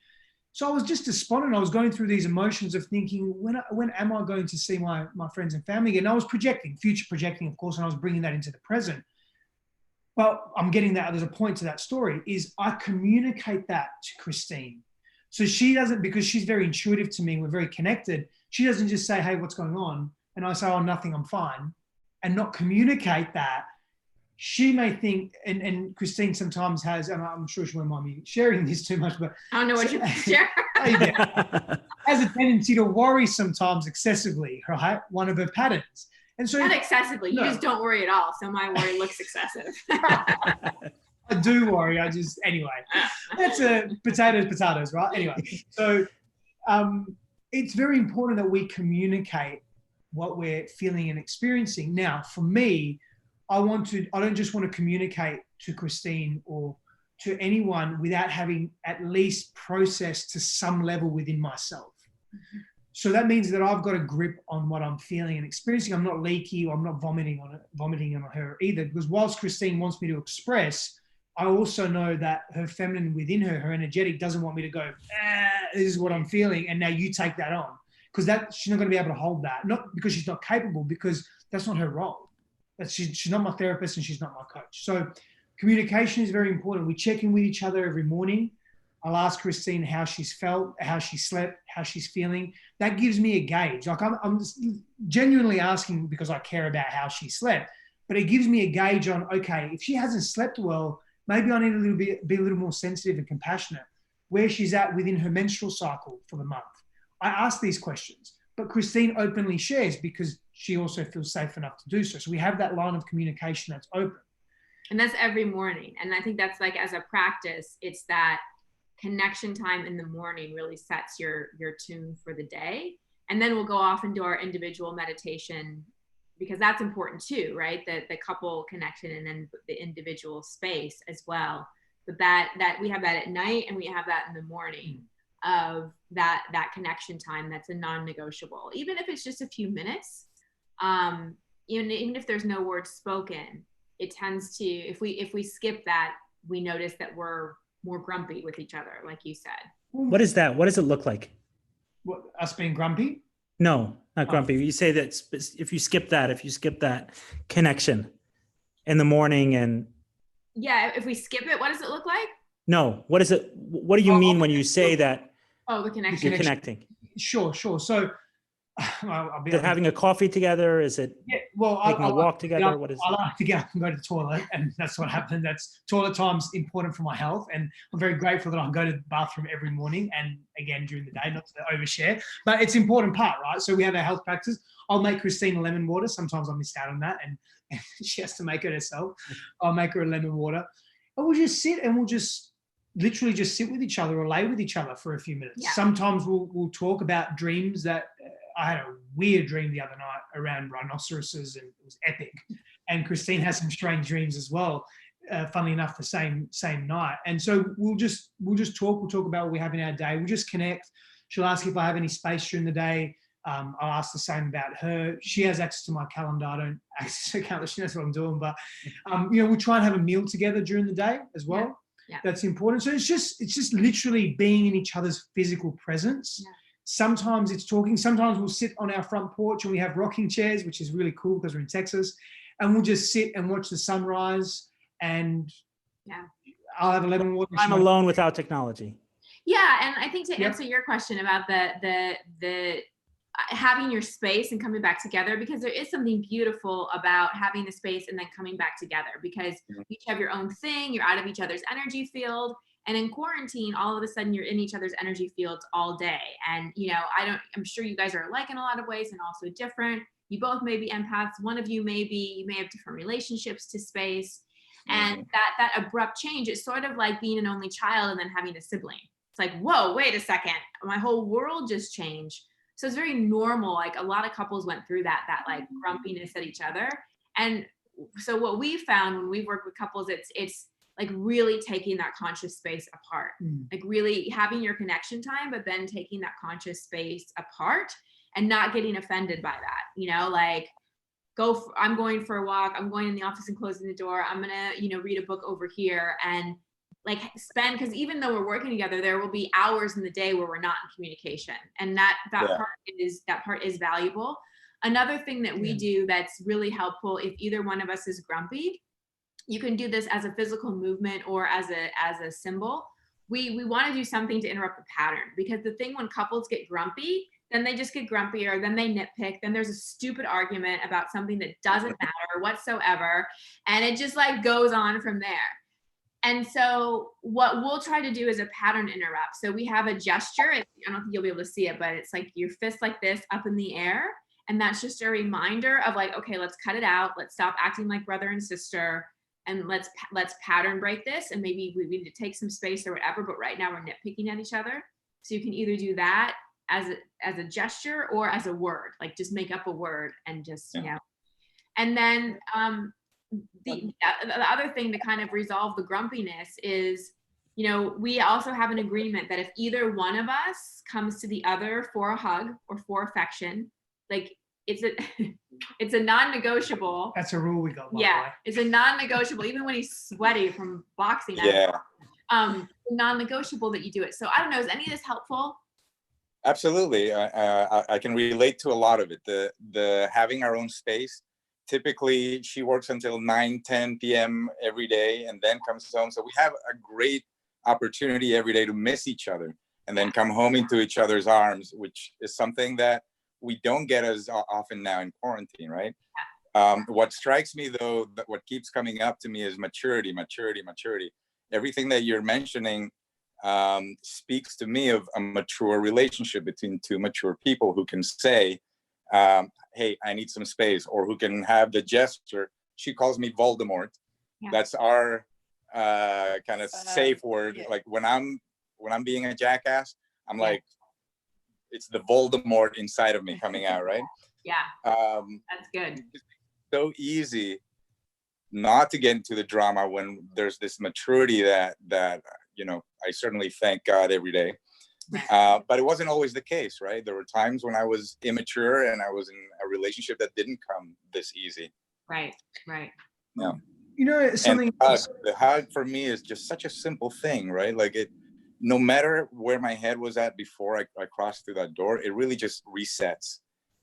So I was just despondent. I was going through these emotions of thinking, when am I going to see my friends and family again? And I was future projecting, of course, and I was bringing that into the present. But I'm getting that, there's a point to that story, is I communicate that to Christine. So she doesn't, because she's very intuitive to me, we're very connected, she doesn't just say, hey, what's going on? And I say, oh, nothing, I'm fine. And not communicate that. She may think, and Christine sometimes has, and I'm sure she won't mind me sharing this too much, but I don't know what you share. has a tendency to worry sometimes excessively, right? One of her patterns. And so not excessively, you just don't worry at all. So my worry looks excessive. I do worry. Anyway, that's potatoes, right? Anyway, so it's very important that we communicate what we're feeling and experiencing. Now, for me, I don't just want to communicate to Christine or to anyone without having at least processed to some level within myself. So that means that I've got a grip on what I'm feeling and experiencing. I'm not leaky, or I'm not vomiting on her either. Because whilst Christine wants me to express, I also know that her feminine within her, her energetic, doesn't want me to go, this is what I'm feeling, and now you take that on. Because that she's not going to be able to hold that. Not because she's not capable, because that's not her role. She's not my therapist and she's not my coach. So communication is very important. We check in with each other every morning. I'll ask Christine how she's felt, how she slept, how she's feeling. That gives me a gauge. Like I'm just genuinely asking because I care about how she slept, but it gives me a gauge on, okay, if she hasn't slept well, maybe I need be a little more sensitive and compassionate. Where she's at within her menstrual cycle for the month. I ask these questions, but Christine openly shares because she also feels safe enough to do so. So we have that line of communication that's open. And that's every morning. And I think that's like, as a practice, it's that connection time in the morning really sets your tune for the day. And then we'll go off and do our individual meditation, because that's important too, right? The couple connection and then the individual space as well. But that we have that at night and we have that in the morning of that connection time. That's a non-negotiable, even if it's just a few minutes. Even if there's no words spoken, it tends to, if we skip that, we notice that we're more grumpy with each other, like you said. What is that? What does it look like? What, us being grumpy? No, not grumpy. You say that if you skip that connection in the morning and. Yeah, if we skip it, what does it look like? No, what is it? What do you mean when you say that? Oh, the connection. You're connecting. Sure. So I'll be having a coffee together? Is it taking a walk together? What is it? I like to get up and go to the toilet, and that's what happened. That's toilet time's important for my health, and I'm very grateful that I go to the bathroom every morning and again during the day, not to overshare, but it's an important part, right? So we have our health practice. I'll make Christine a lemon water. Sometimes I miss out on that, and she has to make it herself. I'll make her a lemon water, and we'll just sit and we'll just literally just sit with each other or lay with each other for a few minutes. Yeah. Sometimes we'll talk about dreams that I had a weird dream the other night around rhinoceroses, and it was epic. And Christine has some strange dreams as well, funnily enough, the same night. And so we'll just talk. We'll talk about what we have in our day. We'll just connect. She'll ask if I have any space during the day. I'll ask the same about her. She has access to my calendar. I don't access her calendar. She knows what I'm doing. But we'll try and have a meal together during the day as well. Yeah. That's important. So it's just literally being in each other's physical presence. Yeah. Sometimes it's talking. Sometimes we'll sit on our front porch and we have rocking chairs, which is really cool because we're in Texas, and we'll just sit and watch the sunrise. And I'll have a lemon water. I'm alone without technology. Yeah, and I think to answer your question about the having your space and coming back together, because there is something beautiful about having the space and then coming back together, because you each have your own thing. You're out of each other's energy field. And in quarantine, all of a sudden you're in each other's energy fields all day. And, I'm sure you guys are alike in a lot of ways and also different. You both may be empaths. One of you may have different relationships to space. And that abrupt change, it's sort of like being an only child and then having a sibling. It's like, whoa, wait a second. My whole world just changed. So it's very normal. Like a lot of couples went through that like grumpiness at each other. And so what we found when we work with couples, it's like really taking that conscious space apart, like really having your connection time, but then taking that conscious space apart and not getting offended by that, like I'm going for a walk. I'm going in the office and closing the door. I'm going to, read a book over here and like spend, because even though we're working together, there will be hours in the day where we're not in communication. And that part is valuable. Another thing that we do that's really helpful, if either one of us is grumpy, you can do this as a physical movement or as a symbol. We want to do something to interrupt the pattern, because the thing when couples get grumpy, then they just get grumpier, then they nitpick, then there's a stupid argument about something that doesn't matter whatsoever, and it just like goes on from there. And so what we'll try to do is a pattern interrupt. So we have a gesture. I don't think you'll be able to see it, but it's like your fist like this up in the air. And that's just a reminder of like, okay, let's cut it out. Let's stop acting like brother and sister. And let's pattern break this. And maybe we need to take some space or whatever, but right now we're nitpicking at each other. So you can either do that as a gesture or as a word, like just make up a word and just, and then the other thing to kind of resolve the grumpiness is you know, we also have an agreement that if either one of us comes to the other for a hug or for affection, like it's a it's a non-negotiable. That's a rule we got. Yeah, it's a non-negotiable, even when he's sweaty from boxing. Yeah. Non-negotiable that you do it. So I don't know, is any of this helpful? Absolutely. I can relate to a lot of it. The having our own space. Typically, she works until 9-10 p.m. every day and then comes home. So we have a great opportunity every day to miss each other and then come home into each other's arms, which is something that we don't get as often now in quarantine, right? What strikes me, though, that what keeps coming up to me is maturity. Everything that you're mentioning speaks to me of a mature relationship between two mature people who can say, hey, I need some space, or who can have the gesture. She calls me Voldemort. Yeah. That's our kind of safe word. Yeah. Like when I'm being a jackass, I'm like, it's the Voldemort inside of me coming out, right? Yeah, that's good. It's so easy not to get into the drama when there's this maturity that you know, I certainly thank God every day. But it wasn't always the case, right? There were times when I was immature and I was in a relationship that didn't come this easy. Right. Yeah. You know, something. The hug for me is just such a simple thing, right? Like no matter where my head was at before I crossed through that door, it really just resets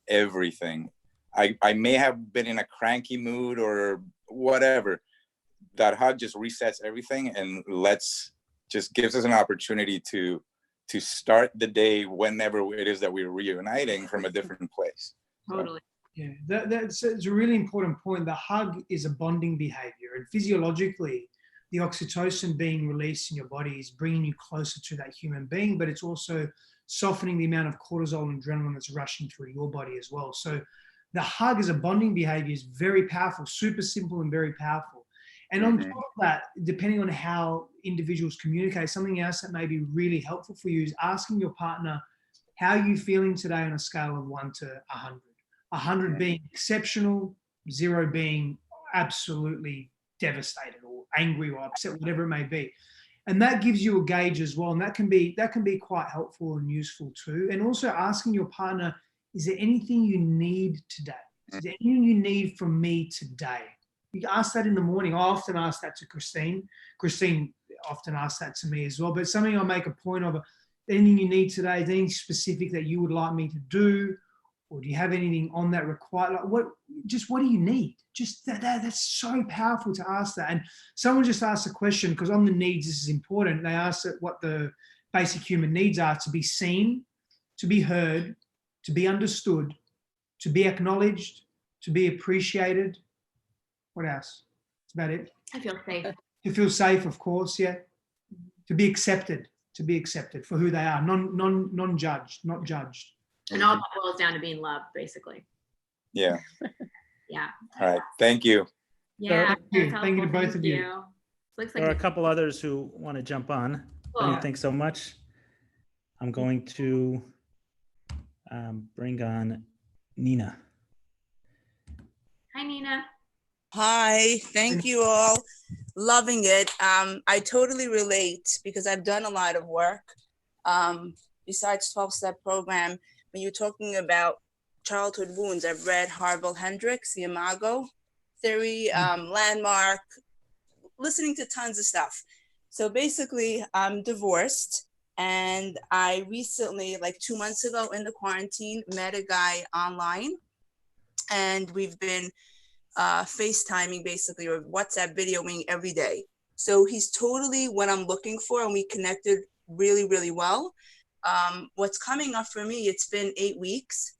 everything. I may have been in a cranky mood or whatever. That hug just resets everything and just gives us an opportunity to start the day whenever it is that we're reuniting from a different place. Totally. Yeah, that's a really important point. The hug is a bonding behavior, and physiologically, the oxytocin being released in your body is bringing you closer to that human being, but it's also softening the amount of cortisol and adrenaline that's rushing through your body as well. So the hug as a bonding behavior is very powerful, super simple and very powerful. And on top of that, depending on how individuals communicate, something else that may be really helpful for you is asking your partner, how are you feeling today on a scale of 1 to 100? 100 being exceptional, 0 being absolutely devastated or angry or upset, whatever it may be. And that gives you a gauge as well. And that can be quite helpful and useful too. And also asking your partner, is there anything you need today? Is there anything you need from me today? You ask that in the morning. I often ask that to Christine. Christine often asks that to me as well. But something I make a point of, anything you need today, is anything specific that you would like me to do? Or do you have anything on that required? Like what do you need? Just that's so powerful to ask that. And someone just asked a question, because on the needs, this is important. They asked what the basic human needs are: to be seen, to be heard, to be understood, to be acknowledged, to be appreciated. What else? That's about it. I feel safe. To feel safe, of course, yeah. To be accepted for who they are, non-judged, not judged. And all that boils down to being loved, basically. Yeah. Yeah. All right. Thank you. Yeah. Thank you to both of you. Looks like there are a couple others who want to jump on. Cool. Thanks so much. I'm going to bring on Nina. Hi, Nina. Hi, thank you all. Loving it. I totally relate because I've done a lot of work. Besides 12-step program, when you're talking about childhood wounds, I've read Harville Hendrix, the Imago Theory, Landmark, listening to tons of stuff. So basically, I'm divorced, and I recently, like 2 months ago in the quarantine, met a guy online, and we've been FaceTiming basically, or WhatsApp videoing every day. So he's totally what I'm looking for, and we connected really, really well. What's coming up for me, it's been 8 weeks,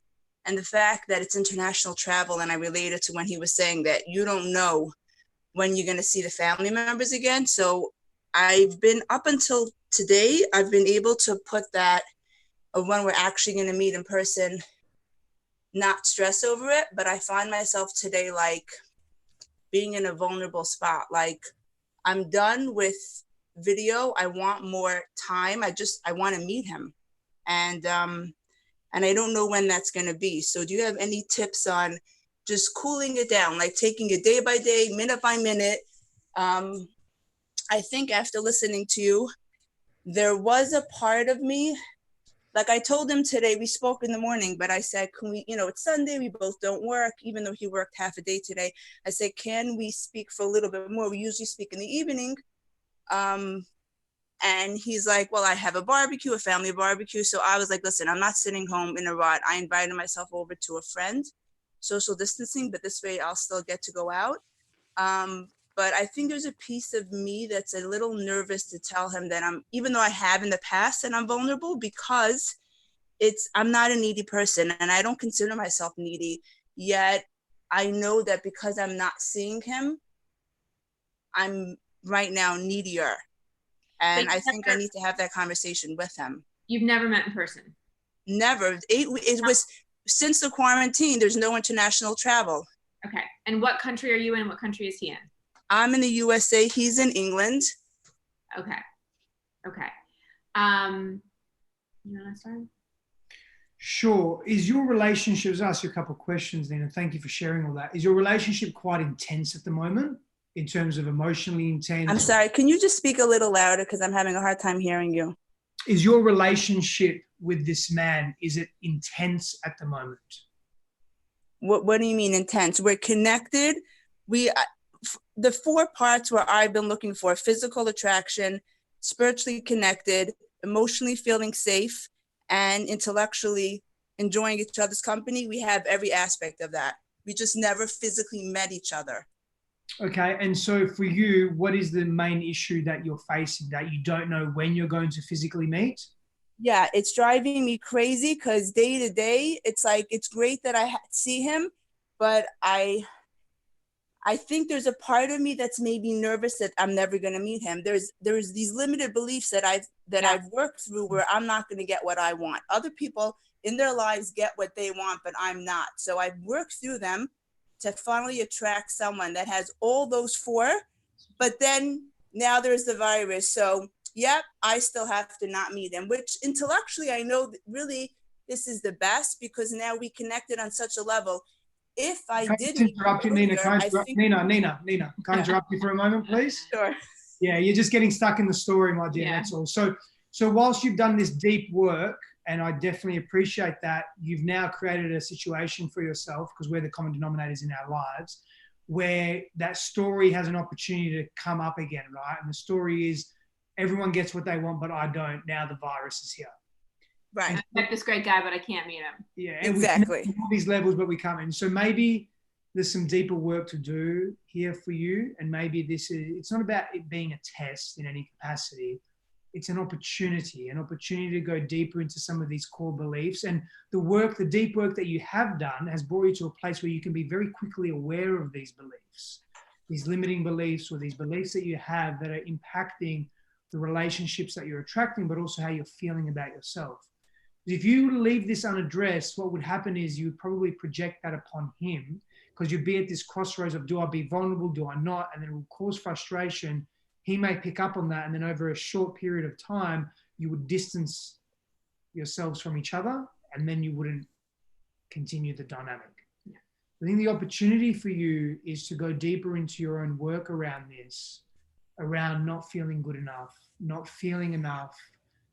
and the fact that it's international travel, and I related to when he was saying that you don't know when you're going to see the family members again. So I've been, up until today, I've been able to put that of when we're actually going to meet in person, not stress over it. But I find myself today like being in a vulnerable spot. Like, I'm done with video. I want more time. I want to meet him. And I don't know when that's going to be. So do you have any tips on just cooling it down, like taking it day by day, minute by minute, I think after listening to you, there was a part of me, like I told him today, we spoke in the morning, but I said, can we, it's Sunday, we both don't work, even though he worked half a day today. I said, can we speak for a little bit more? We usually speak in the evening. And he's like, well, I have a barbecue, a family barbecue. So I was like, listen, I'm not sitting home in a rut. I invited myself over to a friend, social distancing, but this way I'll still get to go out. But I think there's a piece of me that's a little nervous to tell him that even though I have in the past, and I'm vulnerable, because I'm not a needy person and I don't consider myself needy, yet I know that because I'm not seeing him, I'm right now needier. And I think I need to have that conversation with him. You've never met in person? Never. It was since the quarantine, there's no international travel. Okay. And what country are you in? What country is he in? I'm in the USA. He's in England. Okay. Okay. You want to start? Sure. Is your relationship, I'll ask you a couple of questions then, and thank you for sharing all that. Is your relationship quite intense at the moment in terms of emotionally intense? I'm sorry, can you just speak a little louder because I'm having a hard time hearing you. Is your relationship with this man, is it intense at the moment? What do you mean intense? We're connected. The 4 parts where I've been looking for: physical attraction, spiritually connected, emotionally feeling safe, and intellectually enjoying each other's company. We have every aspect of that. We just never physically met each other. Okay, and so for you, what is the main issue that you're facing, that you don't know when you're going to physically meet? Yeah, it's driving me crazy because day to day, it's like, it's great that I see him, but I think there's a part of me that's maybe nervous that I'm never going to meet him. There's these limited beliefs that I've worked through where I'm not going to get what I want. Other people in their lives get what they want, but I'm not. So I've worked through them to finally attract someone that has all those 4, but then now there's the virus. So yep, I still have to not meet him, which intellectually I know that really this is the best because now we connected on such a level. If I did interrupt you, Nina. Nina, can I interrupt you for a moment, please? Sure. Yeah, you're just getting stuck in the story, my dear. Yeah. That's all. So whilst you've done this deep work, and I definitely appreciate that, you've now created a situation for yourself, because we're the common denominators in our lives, where that story has an opportunity to come up again, right? And the story is everyone gets what they want, but I don't. Now the virus is here. Right. I met this great guy, but I can't meet him. Yeah, exactly. We all these levels, but we come in. So maybe there's some deeper work to do here for you. And maybe it's not about it being a test in any capacity. It's an opportunity to go deeper into some of these core beliefs. And the deep work that you have done has brought you to a place where you can be very quickly aware of these beliefs, these limiting beliefs, or these beliefs that you have that are impacting the relationships that you're attracting, but also how you're feeling about yourself. If you leave this unaddressed, what would happen is you would probably project that upon him, because you'd be at this crossroads of, do I be vulnerable? Do I not? And then it will cause frustration. He may pick up on that. And then over a short period of time, you would distance yourselves from each other, and then you wouldn't continue the dynamic. Yeah. I think the opportunity for you is to go deeper into your own work around this, around not feeling good enough, not feeling enough,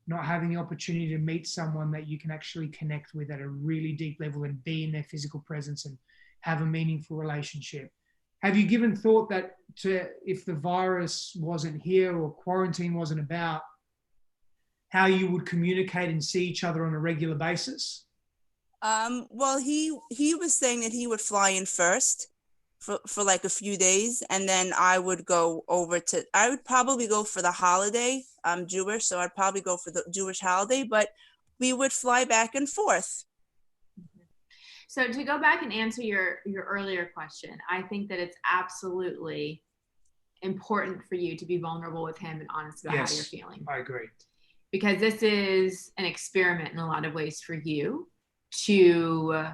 not having the opportunity to meet someone that you can actually connect with at a really deep level and be in their physical presence and have a meaningful relationship. Have you given thought that if the virus wasn't here or quarantine wasn't about, how you would communicate and see each other on a regular basis? Well, he was saying that he would fly in first for like a few days, and then I would probably go for the holiday. I'm Jewish, so I'd probably go for the Jewish holiday, but we would fly back and forth. So to go back and answer your earlier question, I think that it's absolutely important for you to be vulnerable with him and honest about how you're feeling. I agree. Because this is an experiment in a lot of ways for you to,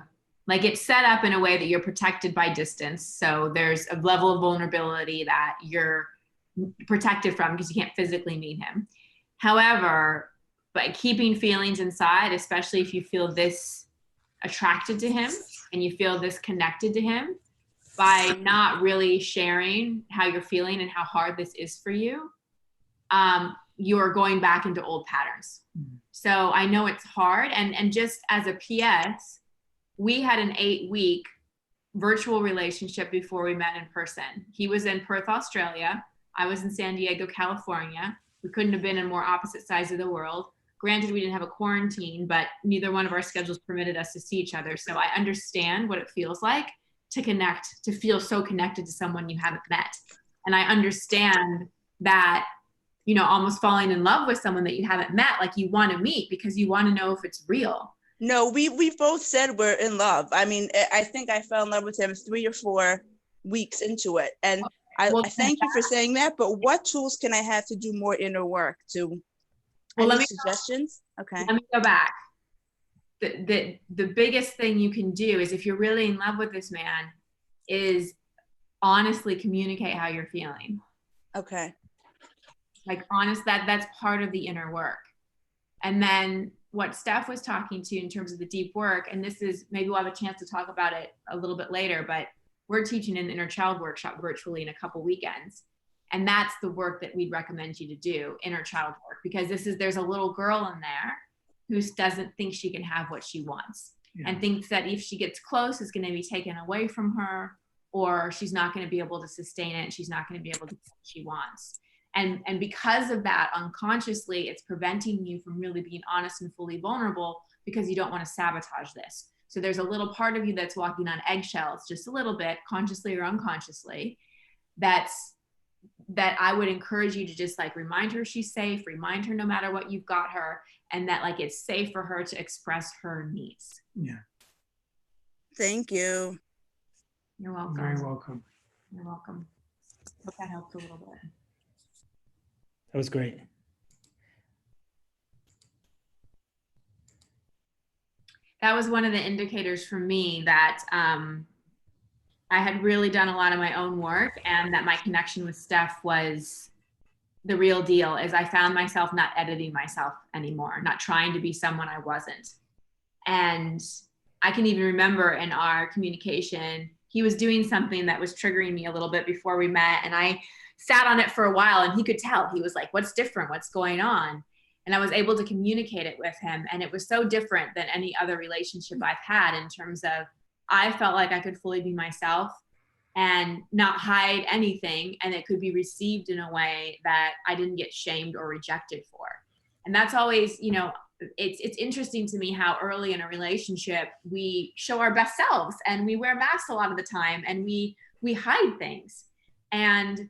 like, it's set up in a way that you're protected by distance. So there's a level of vulnerability that you're protected from because you can't physically meet him. However, by keeping feelings inside, especially if you feel this attracted to him and you feel this connected to him, by not really sharing how you're feeling and how hard this is for you, you're going back into old patterns. So I know it's hard. And just as a PS, we had an 8-week virtual relationship before we met in person. He was in Perth, Australia. I was in San Diego, California. We couldn't have been in more opposite sides of the world. Granted, we didn't have a quarantine, but neither one of our schedules permitted us to see each other. So I understand what it feels like to connect, to feel so connected to someone you haven't met. And I understand that, you know, almost falling in love with someone that you haven't met, like you want to meet because you want to know if it's real. No, we both said we're in love. I mean, I think I fell in love with him 3 or 4 weeks into it. And I thank you for saying that, but what tools can I have to do more inner work to, any suggestions? Okay. Let me go back. The biggest thing you can do is, if you're really in love with this man, is honestly communicate how you're feeling. Okay. Like honest, that's part of the inner work. And then what Stef was talking to in terms of the deep work, and this is, maybe we'll have a chance to talk about it a little bit later, but we're teaching an inner child workshop virtually in a couple weekends. And that's the work that we'd recommend you to do, inner child work, because there's a little girl in there who doesn't think she can have what she wants, and thinks that if she gets close, it's going to be taken away from her, or she's not going to be able to sustain it, and she's not going to be able to get what she wants. And because of that, unconsciously, it's preventing you from really being honest and fully vulnerable, because you don't want to sabotage this. So there's a little part of you that's walking on eggshells, just a little bit, consciously or unconsciously, that I would encourage you to just like remind her she's safe, remind her no matter what you've got her, and that like it's safe for her to express her needs. Yeah. Thank you. You're welcome. Very welcome. You're welcome. Hope that helped a little bit. That was great. That was one of the indicators for me that I had really done a lot of my own work, and that my connection with Stef was the real deal. Is I found myself not editing myself anymore, not trying to be someone I wasn't. And I can even remember in our communication, he was doing something that was triggering me a little bit before we met, and I sat on it for a while, and he could tell. He was like, what's different? What's going on? And I was able to communicate it with him. And it was so different than any other relationship I've had, in terms of I felt like I could fully be myself and not hide anything. And it could be received in a way that I didn't get shamed or rejected for. And that's always, you know, it's interesting to me how early in a relationship we show our best selves, and we wear masks a lot of the time, and we hide things. And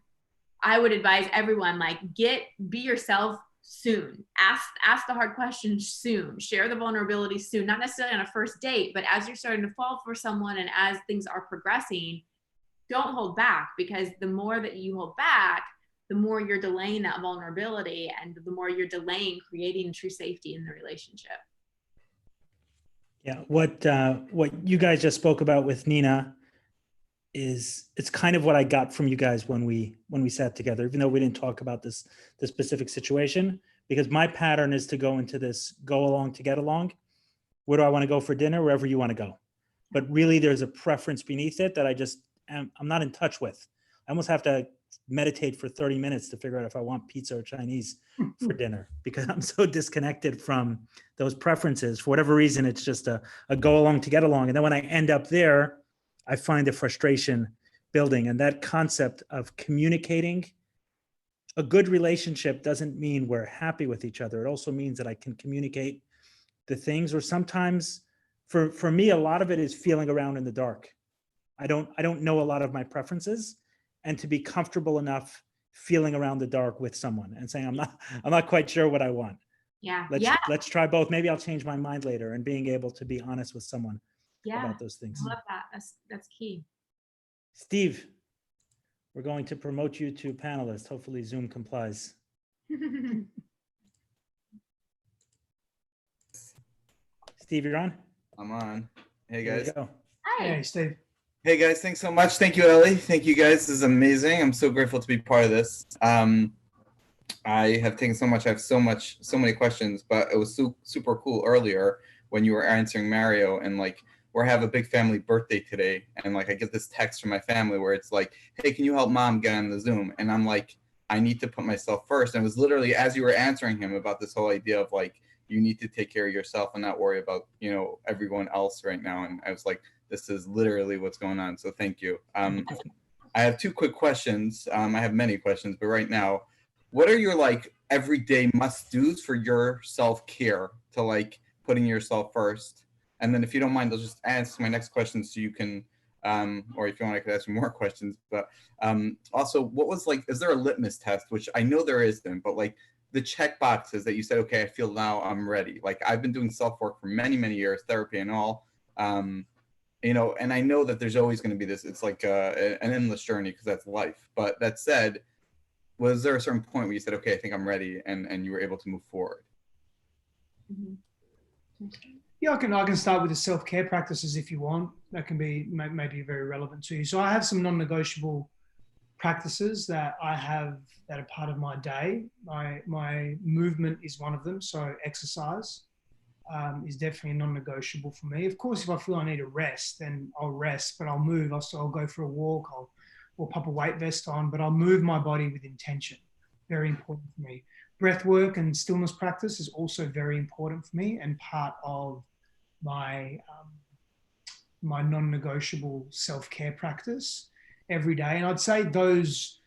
I would advise everyone, like, be yourself soon. Ask the hard questions soon. Share the vulnerability soon. Not necessarily on a first date, but as you're starting to fall for someone and as things are progressing, don't hold back, because the more that you hold back, the more you're delaying that vulnerability, and the more you're delaying creating true safety in the relationship. Yeah, what you guys just spoke about with Nina it's kind of what I got from you guys when we sat together, even though we didn't talk about this specific situation, because my pattern is to go into this go along to get along. Where do I want to go for dinner? Wherever you want to go. But really there's a preference beneath it that I'm not in touch with. I almost have to meditate for 30 minutes to figure out if I want pizza or Chinese for dinner, because I'm so disconnected from those preferences. For whatever reason, it's just a go along to get along. And then when I end up there, I find the frustration building. And that concept of communicating, a good relationship doesn't mean we're happy with each other. It also means that I can communicate the things, or sometimes for me, a lot of it is feeling around in the dark. I don't know a lot of my preferences, and to be comfortable enough feeling around the dark with someone and saying, I'm not quite sure what I want. Yeah. Let's try both. Maybe I'll change my mind later, and being able to be honest with someone about those things. I love that. That's key. Steve, we're going to promote you to panelist. Hopefully Zoom complies. Steve, you're on? I'm on. Hey There guys. you go. Hi. Hey, Steve. Hey guys, thanks so much. Thank you, Eli. Thank you guys. This is amazing. I'm so grateful to be part of this. I have taken so much. I have so many questions, but it was super cool earlier when you were answering Mario, and like, we have a big family birthday today, and like I get this text from my family where it's like, hey, can you help mom get on the Zoom? And I'm like, I need to put myself first. And it was literally as you were answering him about this whole idea of like, you need to take care of yourself and not worry about, you know, everyone else right now. And I was like, this is literally what's going on. So thank you. I have two quick questions. I have many questions, but right now, what are your like everyday must-dos for your self-care to like putting yourself first? And then if you don't mind, I'll just answer my next question so you can, or if you want, I could ask you more questions. But also, what was like, is there a litmus test, which I know there isn't, but like the check boxes that you said, okay, I feel now I'm ready. Like I've been doing self-work for many, many years, therapy and all. You know, and I know that there's always going to be this, it's like an endless journey because that's life. But that said, was there a certain point where you said, okay, I think I'm ready, and you were able to move forward? Yeah, I can start with the self-care practices if you want. That can be maybe very relevant to you. So I have some non-negotiable practices that I have that are part of my day. My movement is one of them. So exercise is definitely a non-negotiable for me. Of course, if I feel I need a rest, then I'll rest, but I'll move. I'll go for a walk, or pop a weight vest on, but I'll move my body with intention. Very important for me. Breath work and stillness practice is also very important for me and part of my my non-negotiable self-care practice every day. And I'd say those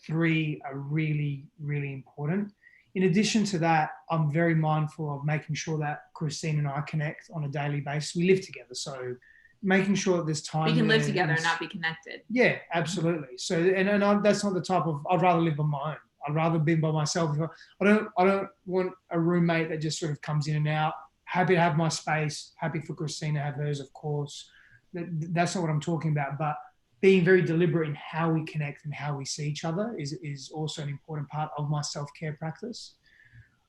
three are really, really important. In addition to that, I'm very mindful of making sure that Christine and I connect on a daily basis. We live together, so making sure that there's time. We can live together and not be connected. Yeah, absolutely. So, and that's not the type of, I'd rather live on my own. I'd rather be by myself. I don't want a roommate that just sort of comes in and out. Happy to have my space. Happy for Christine to have hers, of course. That's not what I'm talking about. But being very deliberate in how we connect and how we see each other is also an important part of my self-care practice.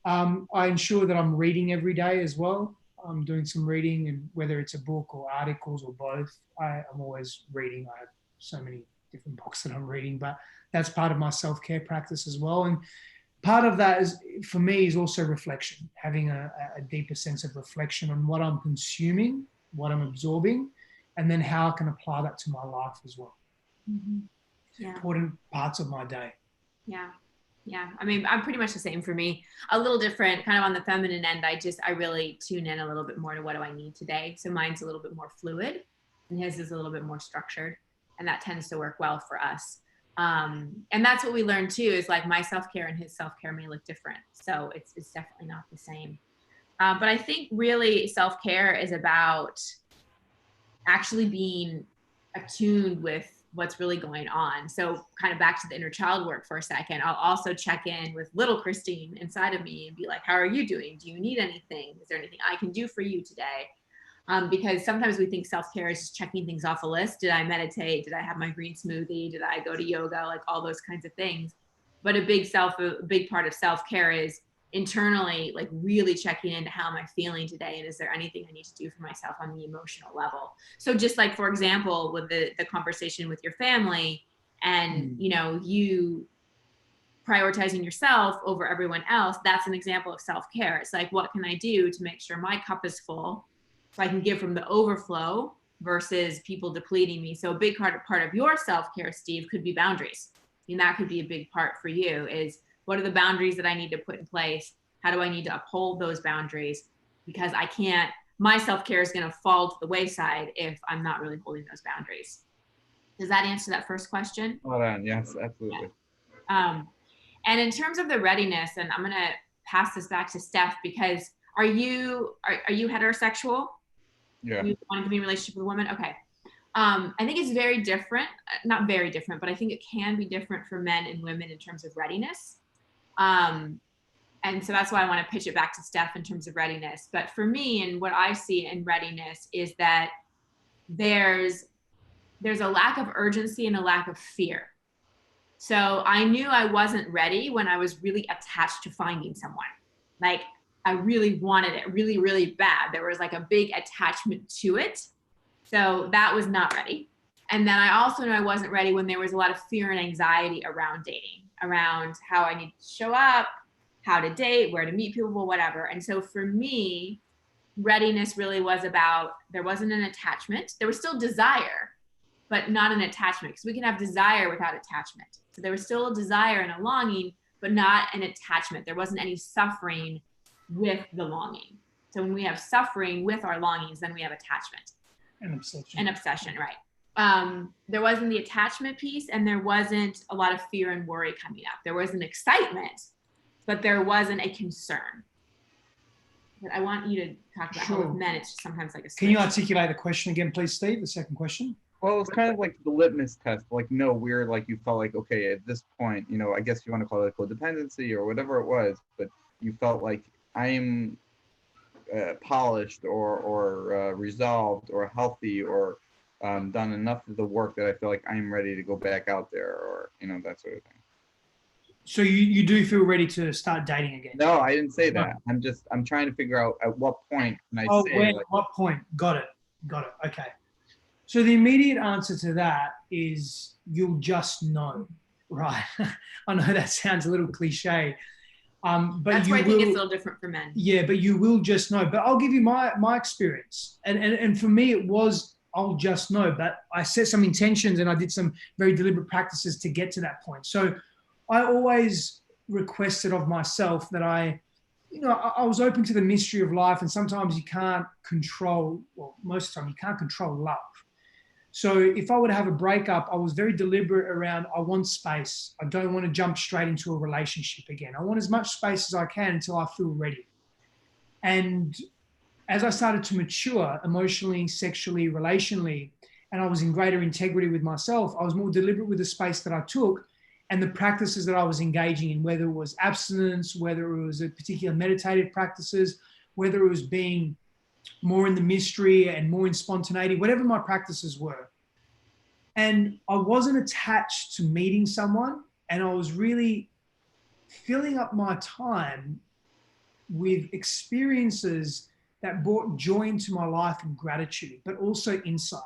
I ensure that I'm reading every day as well. I'm doing some reading, and whether it's a book or articles or both, I'm always reading. I have so many different books that I'm reading, but that's part of my self-care practice as well. And part of that is, for me, is also reflection, having a deeper sense of reflection on what I'm consuming, what I'm absorbing, and then how I can apply that to my life as well. Mm-hmm. Yeah. Important parts of my day. Yeah. Yeah. I mean, I'm pretty much the same for me. A little different, kind of on the feminine end. I really tune in a little bit more to what do I need today. So mine's a little bit more fluid and his is a little bit more structured. And that tends to work well for us. And that's what we learned too, is like my self-care and his self-care may look different. So it's definitely not the same. But I think really self-care is about actually being attuned with what's really going on. So kind of back to the inner child work for a second, I'll also check in with little Christine inside of me and be like, how are you doing? Do you need anything? Is there anything I can do for you today? Because sometimes we think self-care is just checking things off a list. Did I meditate? Did I have my green smoothie? Did I go to yoga? Like all those kinds of things. But a big part of self-care is internally, like really checking into how am I feeling today? And is there anything I need to do for myself on the emotional level? So just like, for example, with the conversation with your family and, you prioritizing yourself over everyone else, that's an example of self-care. It's like, what can I do to make sure my cup is full so I can give from the overflow versus people depleting me? So a big part of your self-care, Steve, could be boundaries. And that could be a big part for you is, what are the boundaries that I need to put in place? How do I need to uphold those boundaries? Because my self-care is going to fall to the wayside if I'm not really holding those boundaries. Does that answer that first question? Hold on. Yes, absolutely. Yeah. And in terms of the readiness, and I'm going to pass this back to Stef, because are you heterosexual? Yeah. You want to be in a relationship with a woman? Okay. I think it's very different, not very different, but I think it can be different for men and women in terms of readiness. And so that's why I want to pitch it back to Stef in terms of readiness. But for me, and what I see in readiness is that there's a lack of urgency and a lack of fear. So I knew I wasn't ready when I was really attached to finding someone. Like I really wanted it really, really bad. There was like a big attachment to it. So that was not ready. And then I also knew I wasn't ready when there was a lot of fear and anxiety around dating, around how I need to show up, how to date, where to meet people, whatever. And so for me, readiness really was about, there wasn't an attachment. There was still desire, but not an attachment, because we can have desire without attachment. So there was still a desire and a longing, but not an attachment. There wasn't any suffering with the longing. So when we have suffering with our longings, then we have attachment. An obsession. An obsession, right. There wasn't the attachment piece, and there wasn't a lot of fear and worry coming up. There was an excitement, but there wasn't a concern. But I want you to talk about how with men, it's just sometimes like a switch. Can you articulate the question again, please, Steve? The second question? Well, it's kind of like the litmus test. Like, no, we're like, you felt like, okay, at this point, you know, I guess you want to call it codependency or whatever it was, but you felt like I'm polished or resolved or healthy or done enough of the work that I feel like I'm ready to go back out there, or, you know, that sort of thing. So you do feel ready to start dating again? No, I didn't say that. I'm trying to figure out at what point can I say. When, like, what point? Got it. Okay. So the immediate answer to that is you'll just know, right? I know that sounds a little cliche, but that's where I think it's a little different for men. Yeah, but you will just know. But I'll give you my experience, and for me it was I'll just know. But I set some intentions and I did some very deliberate practices to get to that point. So I always requested of myself that I was open to the mystery of life, and sometimes you can't control. Well, most of the time you can't control love. So if I were to have a breakup, I was very deliberate around, I want space. I don't want to jump straight into a relationship again. I want as much space as I can until I feel ready. And as I started to mature emotionally, sexually, relationally, and I was in greater integrity with myself, I was more deliberate with the space that I took and the practices that I was engaging in, whether it was abstinence, whether it was a particular meditative practices, whether it was being more in the mystery and more in spontaneity, whatever my practices were. And I wasn't attached to meeting someone, and I was really filling up my time with experiences that brought joy into my life and gratitude, but also insight.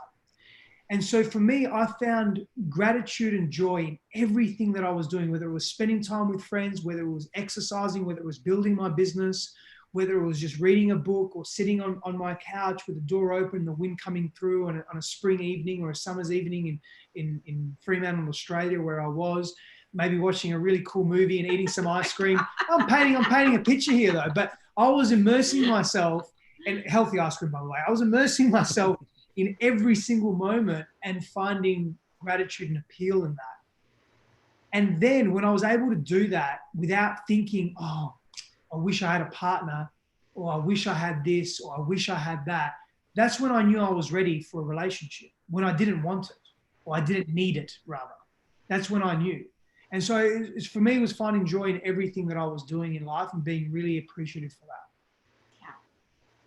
And so for me, I found gratitude and joy in everything that I was doing, whether it was spending time with friends, whether it was exercising, whether it was building my business, whether it was just reading a book or sitting on my couch with the door open, the wind coming through on a spring evening or a summer's evening in Fremantle, Australia, where I was, maybe watching a really cool movie and eating some ice cream. I'm painting a picture here though, but I was immersing myself, and healthy ice cream, by the way, I was immersing myself in every single moment and finding gratitude and appeal in that. And then when I was able to do that without thinking, oh, I wish I had a partner, or I wish I had this, or I wish I had that, that's when I knew I was ready for a relationship, when I didn't want it, or I didn't need it, rather. That's when I knew. And so for me, it was finding joy in everything that I was doing in life and being really appreciative for that. Yeah.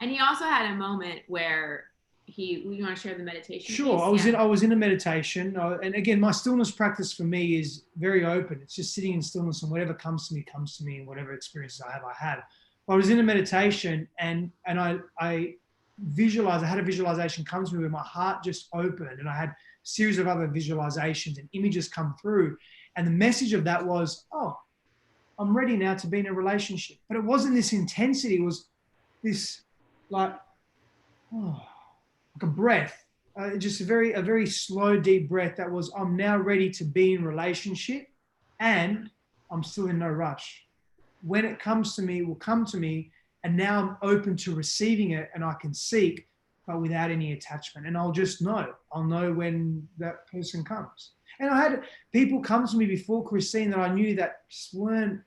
And he also had a moment where you want to share the meditation? Sure. Piece? I was in a meditation. And again, my stillness practice for me is very open. It's just sitting in stillness, and whatever comes to me, and whatever experiences I had. But I was in a meditation and I visualized, I had a visualization come to me where my heart just opened, and I had a series of other visualizations and images come through. And the message of that was, oh, I'm ready now to be in a relationship. But it wasn't this intensity. It was this like a breath, just a very slow, deep breath that was, I'm now ready to be in relationship, and I'm still in no rush. When it comes to me, it will come to me, and now I'm open to receiving it, and I can seek, but without any attachment. And I'll just know. I'll know when that person comes. And I had people come to me before, Christine, that I knew that just weren't,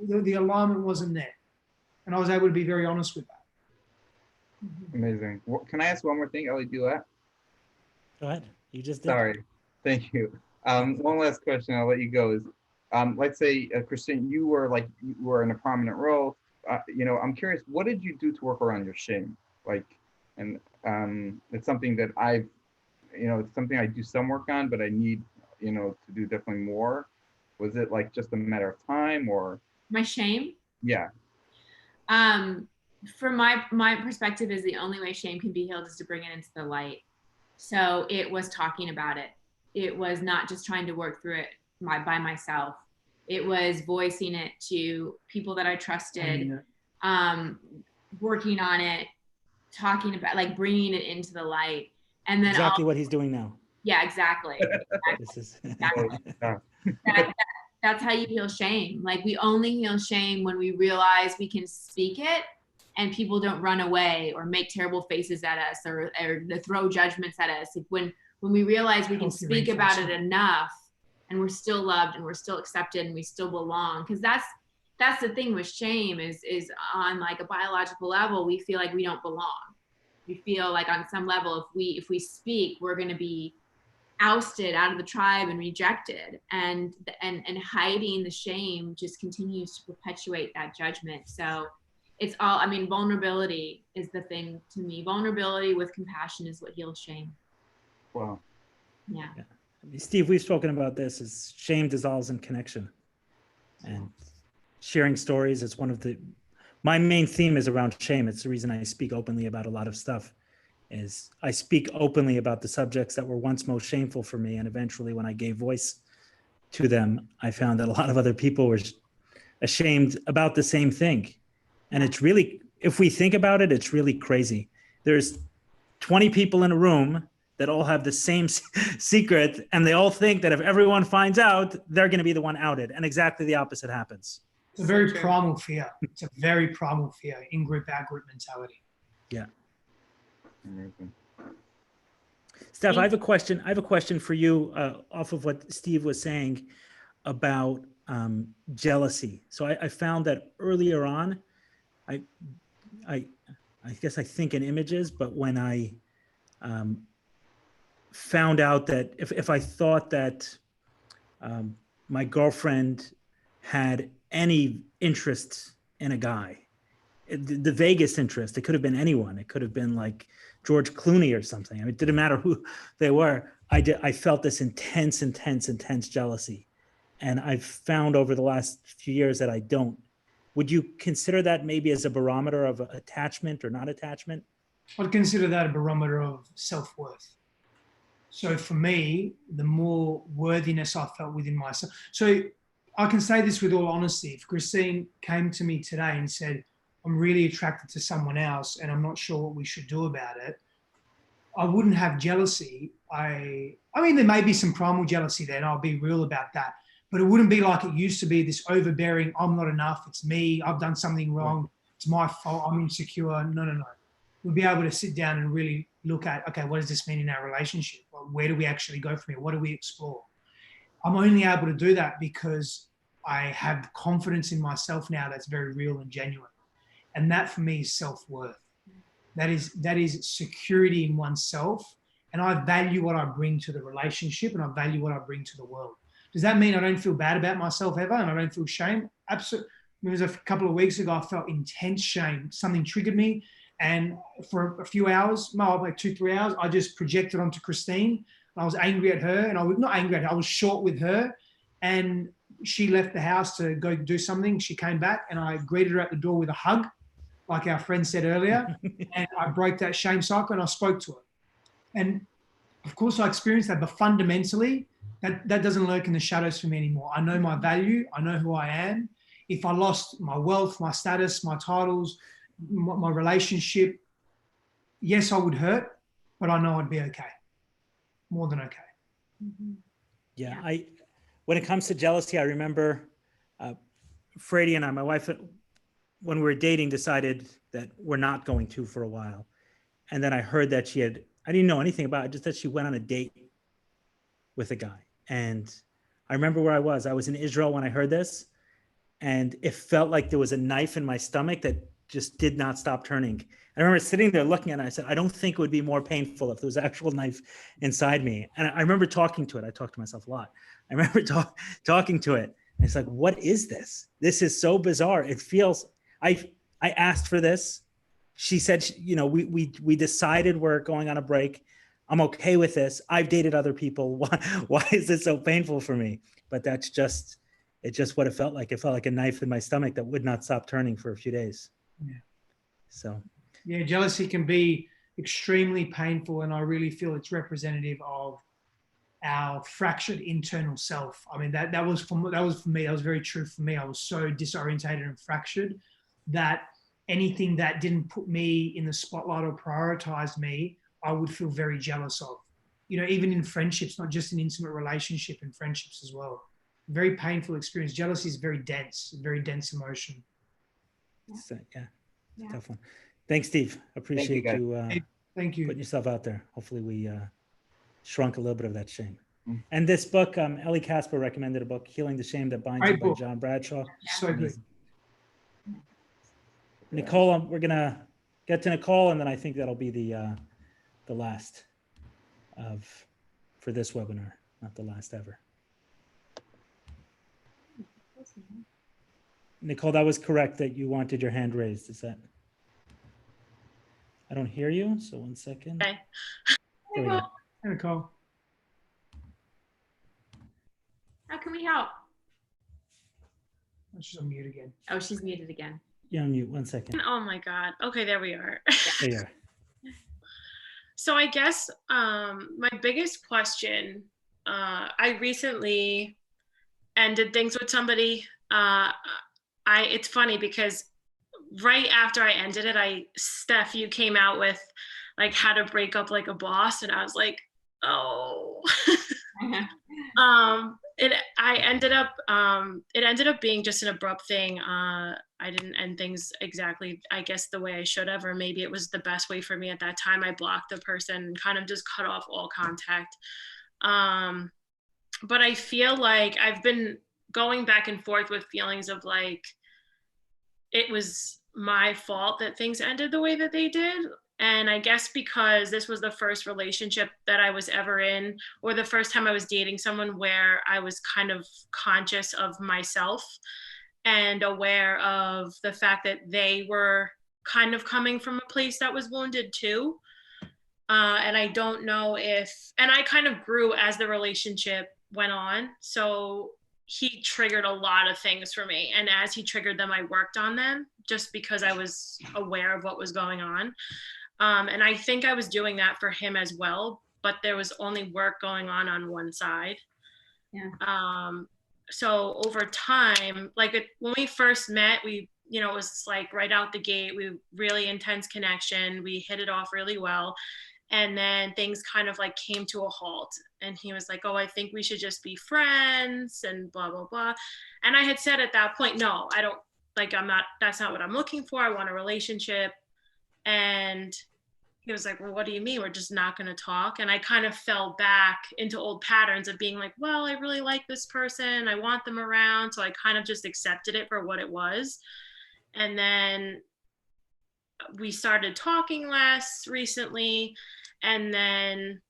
the alignment wasn't there. And I was able to be very honest with that. Amazing. Well, can I ask one more thing, Eli? Do that? Go ahead. You just did. Sorry. Thank you. One last question. I'll let you go. Is let's say, Christine, you were in a prominent role. I'm curious. What did you do to work around your shame? It's something that it's something I do some work on, but I need, to do definitely more. Was it like just a matter of time, or? My shame? Yeah. From my perspective, is the only way shame can be healed is to bring it into the light. So it was talking about it. It was not just trying to work through it by myself. It was voicing it to people that I trusted, working on it, talking about, like, bringing it into the light. And then exactly what he's doing now. Yeah, exactly. This is exactly. That's how you heal shame. Like, we only heal shame when we realize we can speak it and people don't run away or make terrible faces at us or throw judgments at us. Like, when we realize we can speak about it enough and we're still loved and we're still accepted and we still belong. Because that's the thing with shame is on like a biological level, we feel like we don't belong. We feel like on some level, if we speak, we're going to be ousted out of the tribe and rejected, and hiding the shame just continues to perpetuate that judgment. So it's all, I mean, vulnerability is the thing to me. Vulnerability with compassion is what heals shame. Wow. Yeah. I mean, Steve, we've spoken about this, is shame dissolves in connection, and sharing stories is one of my main theme is around shame. It's the reason I speak openly about a lot of stuff. Is I speak openly about the subjects that were once most shameful for me. And eventually when I gave voice to them, I found that a lot of other people were ashamed about the same thing. And it's really, if we think about it, it's really crazy. There's 20 people in a room that all have the same secret, and they all think that if everyone finds out, they're going to be the one outed. And exactly the opposite happens. It's a very primal fear. It's a very primal fear, in-group, out-group mentality. Yeah. Amazing. Steph, I have a question for you off of what Steve was saying about jealousy. So I found that earlier on, I guess I think in images, but when I found out that if I thought that my girlfriend had any interest in a guy, the vaguest interest, it could have been anyone. It could have been like George Clooney or something. I mean, it didn't matter who they were. I felt this intense jealousy. And I've found over the last few years that I don't. Would you consider that maybe as a barometer of attachment or not attachment? I'd consider that a barometer of self-worth. So for me, the more worthiness I felt within myself. So I can say this with all honesty. If Christine came to me today and said, I'm really attracted to someone else and I'm not sure what we should do about it, I wouldn't have jealousy. I mean, there may be some primal jealousy there, and I'll be real about that, but it wouldn't be like it used to be, this overbearing, I'm not enough, it's me, I've done something wrong, it's my fault, I'm insecure. No. We'll be able to sit down and really look at, okay, what does this mean in our relationship? Where do we actually go from here? What do we explore? I'm only able to do that because I have confidence in myself now that's very real and genuine. And that for me is self-worth. That is security in oneself. And I value what I bring to the relationship, and I value what I bring to the world. Does that mean I don't feel bad about myself ever and I don't feel shame? Absolutely. It was a couple of weeks ago, I felt intense shame. Something triggered me. And for a few hours, like 2-3 hours, I just projected onto Christine. I was angry at her, and I was not angry at her, I was short with her. And she left the house to go do something. She came back and I greeted her at the door with a hug, like our friend said earlier. And I broke that shame cycle and I spoke to her. And of course I experienced that, but fundamentally, that doesn't lurk in the shadows for me anymore. I know my value. I know who I am. If I lost my wealth, my status, my titles, my relationship, yes, I would hurt, but I know I'd be okay. More than okay. Yeah, when it comes to jealousy, I remember Freddie and I, my wife, when we were dating, decided that we're not going to for a while. And then I heard that I didn't know anything about it, just that she went on a date with a guy. And I remember where I was. I was in Israel when I heard this, and it felt like there was a knife in my stomach that just did not stop turning. I remember sitting there looking at it, and I said, I don't think it would be more painful if there was an actual knife inside me. And I remember talking to it. I talk to myself a lot. I remember talking to it. And it's like, what is this? This is so bizarre. It feels, I asked for this. She said, we decided we're going on a break. I'm okay with this. I've dated other people. Why is this so painful for me? But it's just what it felt like. It felt like a knife in my stomach that would not stop turning for a few days. Yeah. So. Yeah, jealousy can be extremely painful, and I really feel it's representative of our fractured internal self. I mean, that was for me. That was very true for me. I was so disorientated and fractured that anything that didn't put me in the spotlight or prioritize me, I would feel very jealous of. Even in friendships, not just in intimate relationship, in friendships as well. very painful experience. Jealousy is very dense emotion. So, yeah, Yeah. tough one. Thanks, Steve. Appreciate guys. you Thank you. putting yourself out there. Hopefully we shrunk a little bit of that shame. Mm. And this book, Ellie Casper recommended a book, Healing the Shame That Binds You Great by book. John Bradshaw. So good. Nicole, we're gonna get to Nicole, and then I think that'll be the last for this webinar, not the last ever. Nicole, that was correct that you wanted your hand raised. Is that? I don't hear you, so 1 second. Okay. There we go. Hey, Nicole. How can we help? She's on mute again. Oh, she's muted again. You're on mute. 1 second. Oh my God. Okay, there we are. There you are. So I guess my biggest question, I recently ended things with somebody. It's funny because right after I ended it, Steph, you came out with like how to break up like a boss, and I was like, oh. It ended up being just an abrupt thing. I didn't end things exactly, I guess, the way I should have, or maybe it was the best way for me at that time. I blocked the person and kind of just cut off all contact. But I feel like I've been going back and forth with feelings of like, it was my fault that things ended the way that they did. And I guess because this was the first relationship that I was ever in, or the first time I was dating someone where I was kind of conscious of myself and aware of the fact that they were kind of coming from a place that was wounded too. And I don't know and I kind of grew as the relationship went on. So he triggered a lot of things for me. And as he triggered them, I worked on them just because I was aware of what was going on. And I think I was doing that for him as well, but there was only work going on one side. Yeah. So over time, when we first met, it was like right out the gate, really intense connection. We hit it off really well. And then things kind of like came to a halt. And he was like, oh, I think we should just be friends and blah, blah, blah. And I had said at that point, no, I don't, that's not what I'm looking for. I want a relationship. And he was like, well, what do you mean? We're just not going to talk. And I kind of fell back into old patterns of being like, well, I really like this person. I want them around. So I kind of just accepted it for what it was. And then we started talking less recently. And then,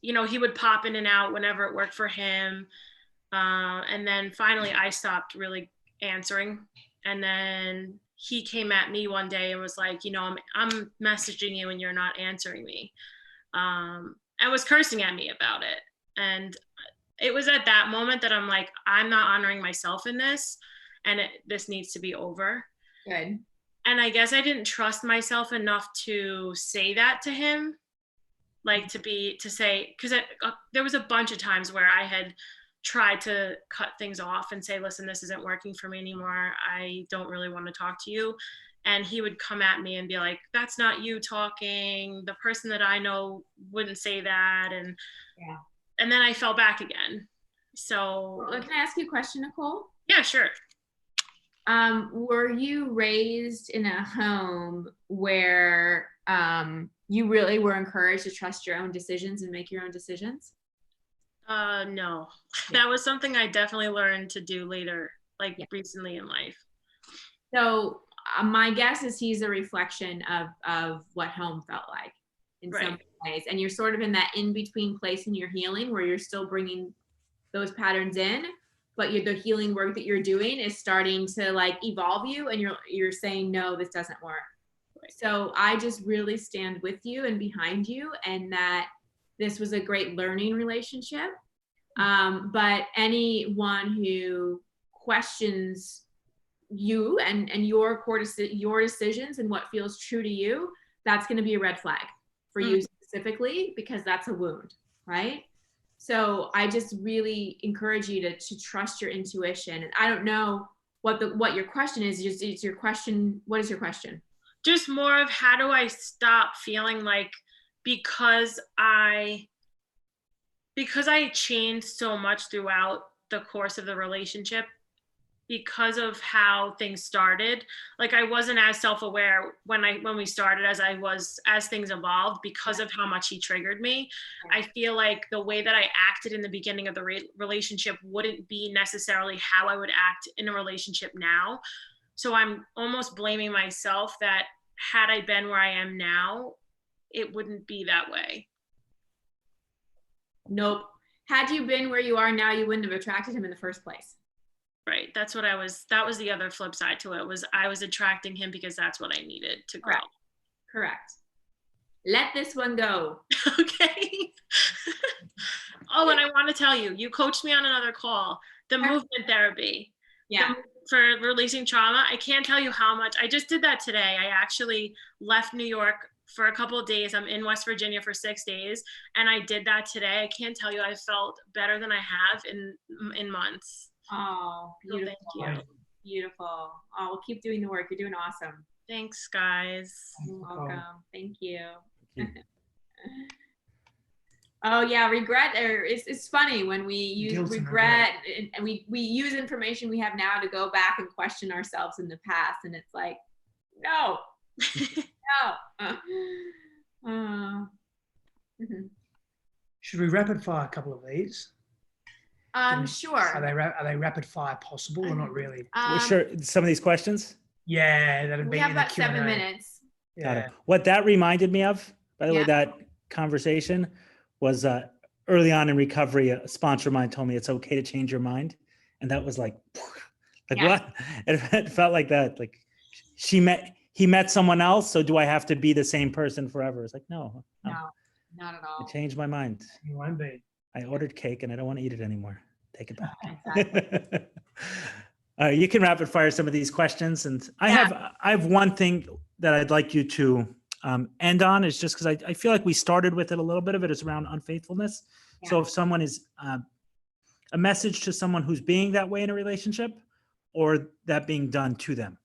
he would pop in and out whenever it worked for him. And then finally I stopped really answering. And then he came at me one day and was like, I'm messaging you and you're not answering me. And was cursing at me about it. And it was at that moment that I'm like, I'm not honoring myself in this, and this needs to be over. Good. And I guess I didn't trust myself enough to say that to him, because there was a bunch of times where I had tried to cut things off and say, listen, this isn't working for me anymore. I don't really want to talk to you. And he would come at me and be like, that's not you talking. The person that I know wouldn't say that. And then I fell back again. So Well, can I ask you a question, Nicole? Yeah, sure. Were you raised in a home where you really were encouraged to trust your own decisions and make your own decisions? No, that was something I definitely learned to do later, recently in life. So my guess is he's a reflection of what home felt like in some ways. And you're sort of in that in-between place in your healing where you're still bringing those patterns in, but the healing work that you're doing is starting to evolve you, and you're saying, no, this doesn't work. Right. So I just really stand with you and behind you, and that this was a great learning relationship. But anyone who questions you and your decisions and what feels true to you, that's going to be a red flag for you specifically, because that's a wound, right? So I just really encourage you to trust your intuition. And I don't know what your question is. Is your question, what is your question? Just more of, how do I stop feeling like because I changed so much throughout the course of the relationship, because of how things started. Like I wasn't as self-aware when we started as I was as things evolved, because of how much he triggered me. I feel like the way that I acted in the beginning of the relationship wouldn't be necessarily how I would act in a relationship now. So I'm almost blaming myself that had I been where I am now, it wouldn't be that way. Nope. Had you been where you are now, you wouldn't have attracted him in the first place. Right. That was the other flip side to it, was I was attracting him because that's what I needed to grow. Correct. Let this one go. Okay. Oh, and I want to tell you, you coached me on another call, the movement therapy. Yeah. For releasing trauma. I can't tell you how much. I just did that today. I actually left New York for a couple of days. I'm in West Virginia for 6 days, and I did that today. I can't tell you, I felt better than I have in months. Oh, beautiful. So thank you. Beautiful. Oh, we'll keep doing the work. You're doing awesome. Thanks, guys. You're welcome. Thank you. Oh yeah, regret. It's funny when we use regret and we use information we have now to go back and question ourselves in the past, and it's like, no, no. Should we rapid fire a couple of these? Sure. Are they rapid fire possible or not really? Sure. Some of these questions. Yeah, that'd be. We have in the about 7 minutes. Got it. What that reminded me of, by the way, Yeah. that conversation was early on in recovery. A sponsor of mine told me it's okay to change your mind, and that was like Yeah. what? It felt like that. Like he met someone else, so do I have to be the same person forever? It's like no, No, not at all. I changed my mind. You won't be. I ordered cake and I don't want to eat it anymore. Take it back. Exactly. You can rapid fire some of these questions, and I have one thing that I'd like you to end on, is just because I feel like we started with it a little bit of it is around unfaithfulness. Yeah. So if someone is a message to someone who's being that way in a relationship, or that being done to them,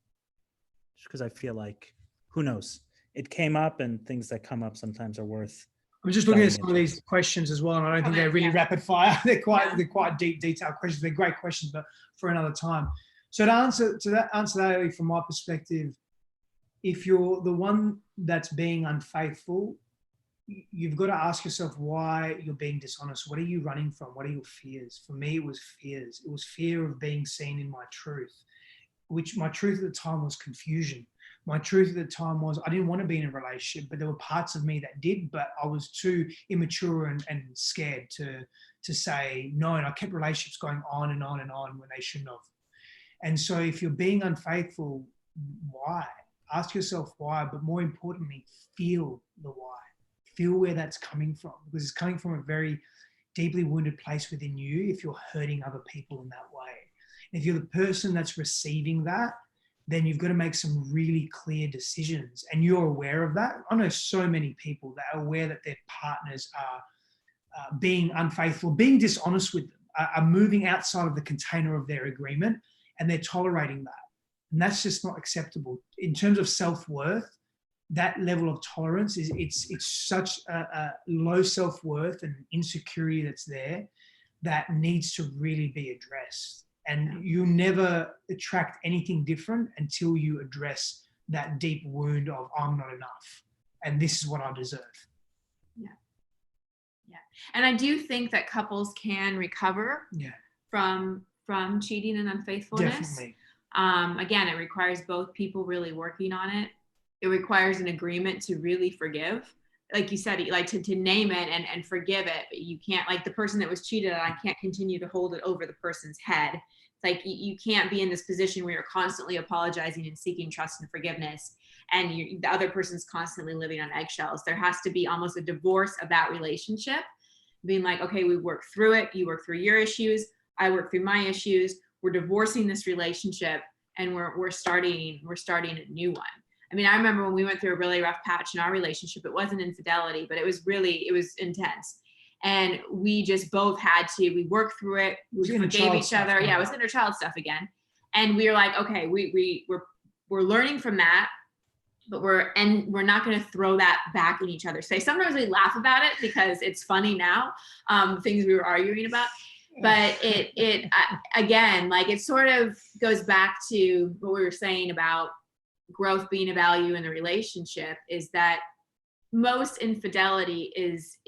just because I feel like, who knows, it came up, and things that come up sometimes are worth. I'm just looking at some of these questions as well, and I don't think they're really rapid fire. They're quite deep, detailed questions. They're great questions, but for another time. So to answer that, Eli, from my perspective, if you're the one that's being unfaithful, you've got to ask yourself why you're being dishonest. What are you running from? What are your fears? For me, it was fears. It was fear of being seen in my truth, which my truth at the time was confusion. My truth at the time was I didn't want to be in a relationship, but there were parts of me that did, but I was too immature and scared to say no. And I kept relationships going on and on and on when they shouldn't have. And so if you're being unfaithful, why? Ask yourself why, but more importantly, feel the why. Feel where that's coming from, because it's coming from a very deeply wounded place within you if you're hurting other people in that way. If you're the person that's receiving that, then you've got to make some really clear decisions, and you're aware of that. I know so many people that are aware that their partners are being unfaithful, being dishonest with them, are moving outside of the container of their agreement, and they're tolerating that. And that's just not acceptable. In terms of self-worth, that level of tolerance it's such a low self-worth and insecurity that's there that needs to really be addressed. And you'll never attract anything different until you address that deep wound of I'm not enough, and this is what I deserve. Yeah. And I do think that couples can recover from cheating and unfaithfulness. Definitely. Again, it requires both people really working on it. It requires an agreement to really forgive. Like you said, like to name it and forgive it, but you can't, like the person that was cheated on, can't continue to hold it over the person's head. It's like you can't be in this position where you're constantly apologizing and seeking trust and forgiveness, and the other person's constantly living on eggshells. There has to be almost a divorce of that relationship, being like, okay, we work through it. You work through your issues. I work through my issues. We're divorcing this relationship, and we're starting a new one. I mean, I remember when we went through a really rough patch in our relationship. It wasn't infidelity, but it was intense. And we just both we worked through it. We forgave each other. Yeah, it was inner child stuff again. And we were like, okay, we're learning from that, but we're not going to throw that back in each other's face. Sometimes we laugh about it because it's funny now, things we were arguing about. but again, like it sort of goes back to what we were saying about growth being a value in the relationship, is that most infidelity is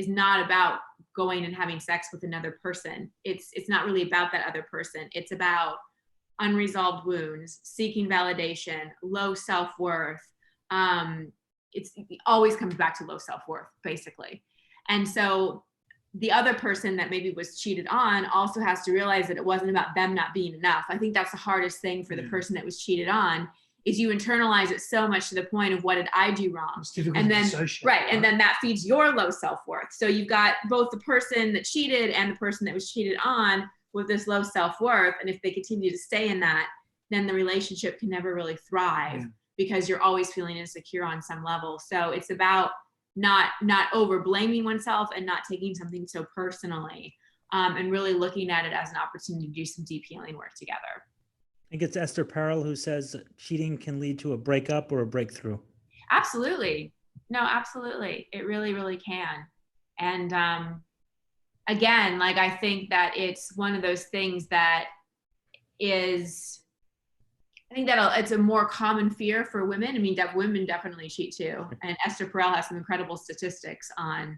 not about going and having sex with another person. It's not really about that other person. It's about unresolved wounds, seeking validation, low self-worth. It always comes back to low self-worth, basically. And so the other person that maybe was cheated on also has to realize that it wasn't about them not being enough. I think that's the hardest thing for the person that was cheated on, is you internalize it so much to the point of, what did I do wrong? And then, and then that feeds your low self-worth. So you've got both the person that cheated and the person that was cheated on with this low self-worth. And if they continue to stay in that, then the relationship can never really thrive, because you're always feeling insecure on some level. So it's about not over blaming oneself and not taking something so personally, and really looking at it as an opportunity to do some deep healing work together. I think it's Esther Perel who says cheating can lead to a breakup or a breakthrough. Absolutely. No, absolutely. It really, really can. And again, like, I think that it's one of those things that is, I think that it's a more common fear for women. I mean, women definitely cheat too. And Esther Perel has some incredible statistics on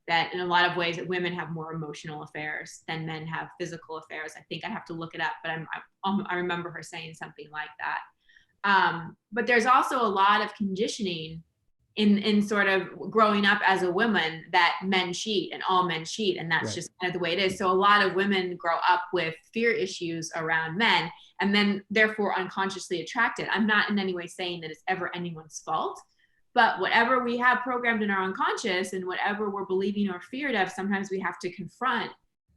that. In a lot of ways, that women have more emotional affairs than men have physical affairs. I think I have to look it up, but I remember her saying something like that. But there's also a lot of conditioning in sort of growing up as a woman, that men cheat and all men cheat, and that's just kind of the way it is. So a lot of women grow up with fear issues around men, and then therefore unconsciously attracted. I'm not in any way saying that it's ever anyone's fault, but whatever we have programmed in our unconscious and whatever we're believing or feared of, sometimes we have to confront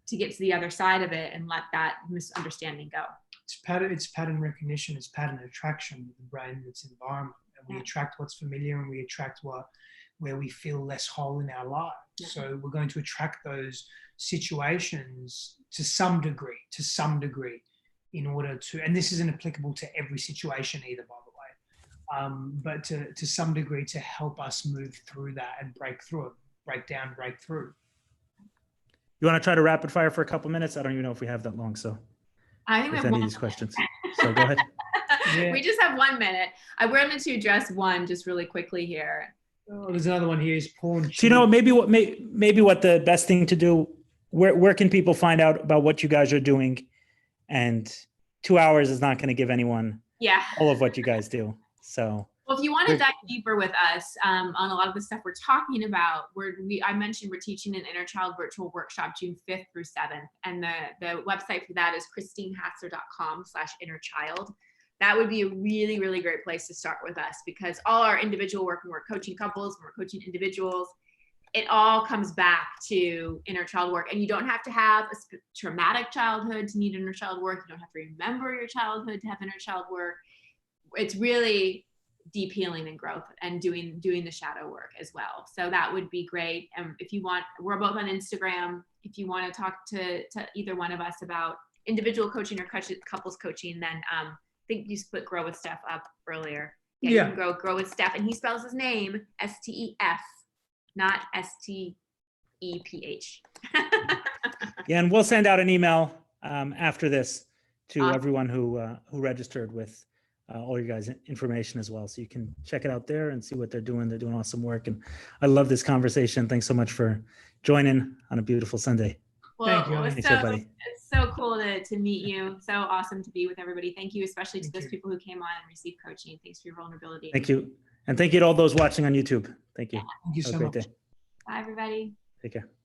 to get to the other side of it and let that misunderstanding go. It's pattern recognition, it's pattern attraction with the brain, its environment. And we attract what's familiar, and we attract where we feel less whole in our lives. So we're going to attract those situations to some degree, in order to, and this isn't applicable to every situation either, by the way, but to some degree to help us move through that and break through it, break through. You want to try to rapid fire for a couple minutes? I don't even know if we have that long, so I think we have any of these questions. So go ahead. We just have 1 minute. I wanted to address one just really quickly here. Oh, there's another one here, is porn. So, you know, maybe what the best thing to do, where can people find out about what you guys are doing? And 2 hours is not going to give anyone all of what you guys do. So, well, if you want to dive deeper with us on a lot of the stuff we're talking about, I mentioned we're teaching an inner child virtual workshop June 5th through 7th. And the website for that is christinehatzer.com/innerchild. That would be a really, really great place to start with us, because all our individual work, when we're coaching couples, when we're coaching individuals, it all comes back to inner child work. And you don't have to have a traumatic childhood to need inner child work. You don't have to remember your childhood to have inner child work. It's really deep healing and growth, and doing the shadow work as well. So that would be great. And if you want, we're both on Instagram. If you want to talk to either one of us about individual coaching or couples coaching, then I think you put Grow with Stef up earlier. You can grow with Stef, and he spells his name Stef, not Steph. And we'll send out an email after this to everyone who registered with all your guys' information as well. So you can check it out there and see what they're doing. They're doing awesome work. And I love this conversation. Thanks so much for joining on a beautiful Sunday. Well, Thank you. Thanks, everybody. It's so cool to meet you. So awesome to be with everybody. Thank you, especially to those people who came on and received coaching. Thanks for your vulnerability. Thank you. And thank you to all those watching on YouTube. Thank you. Thank you so much. Great day. Bye, everybody. Take care.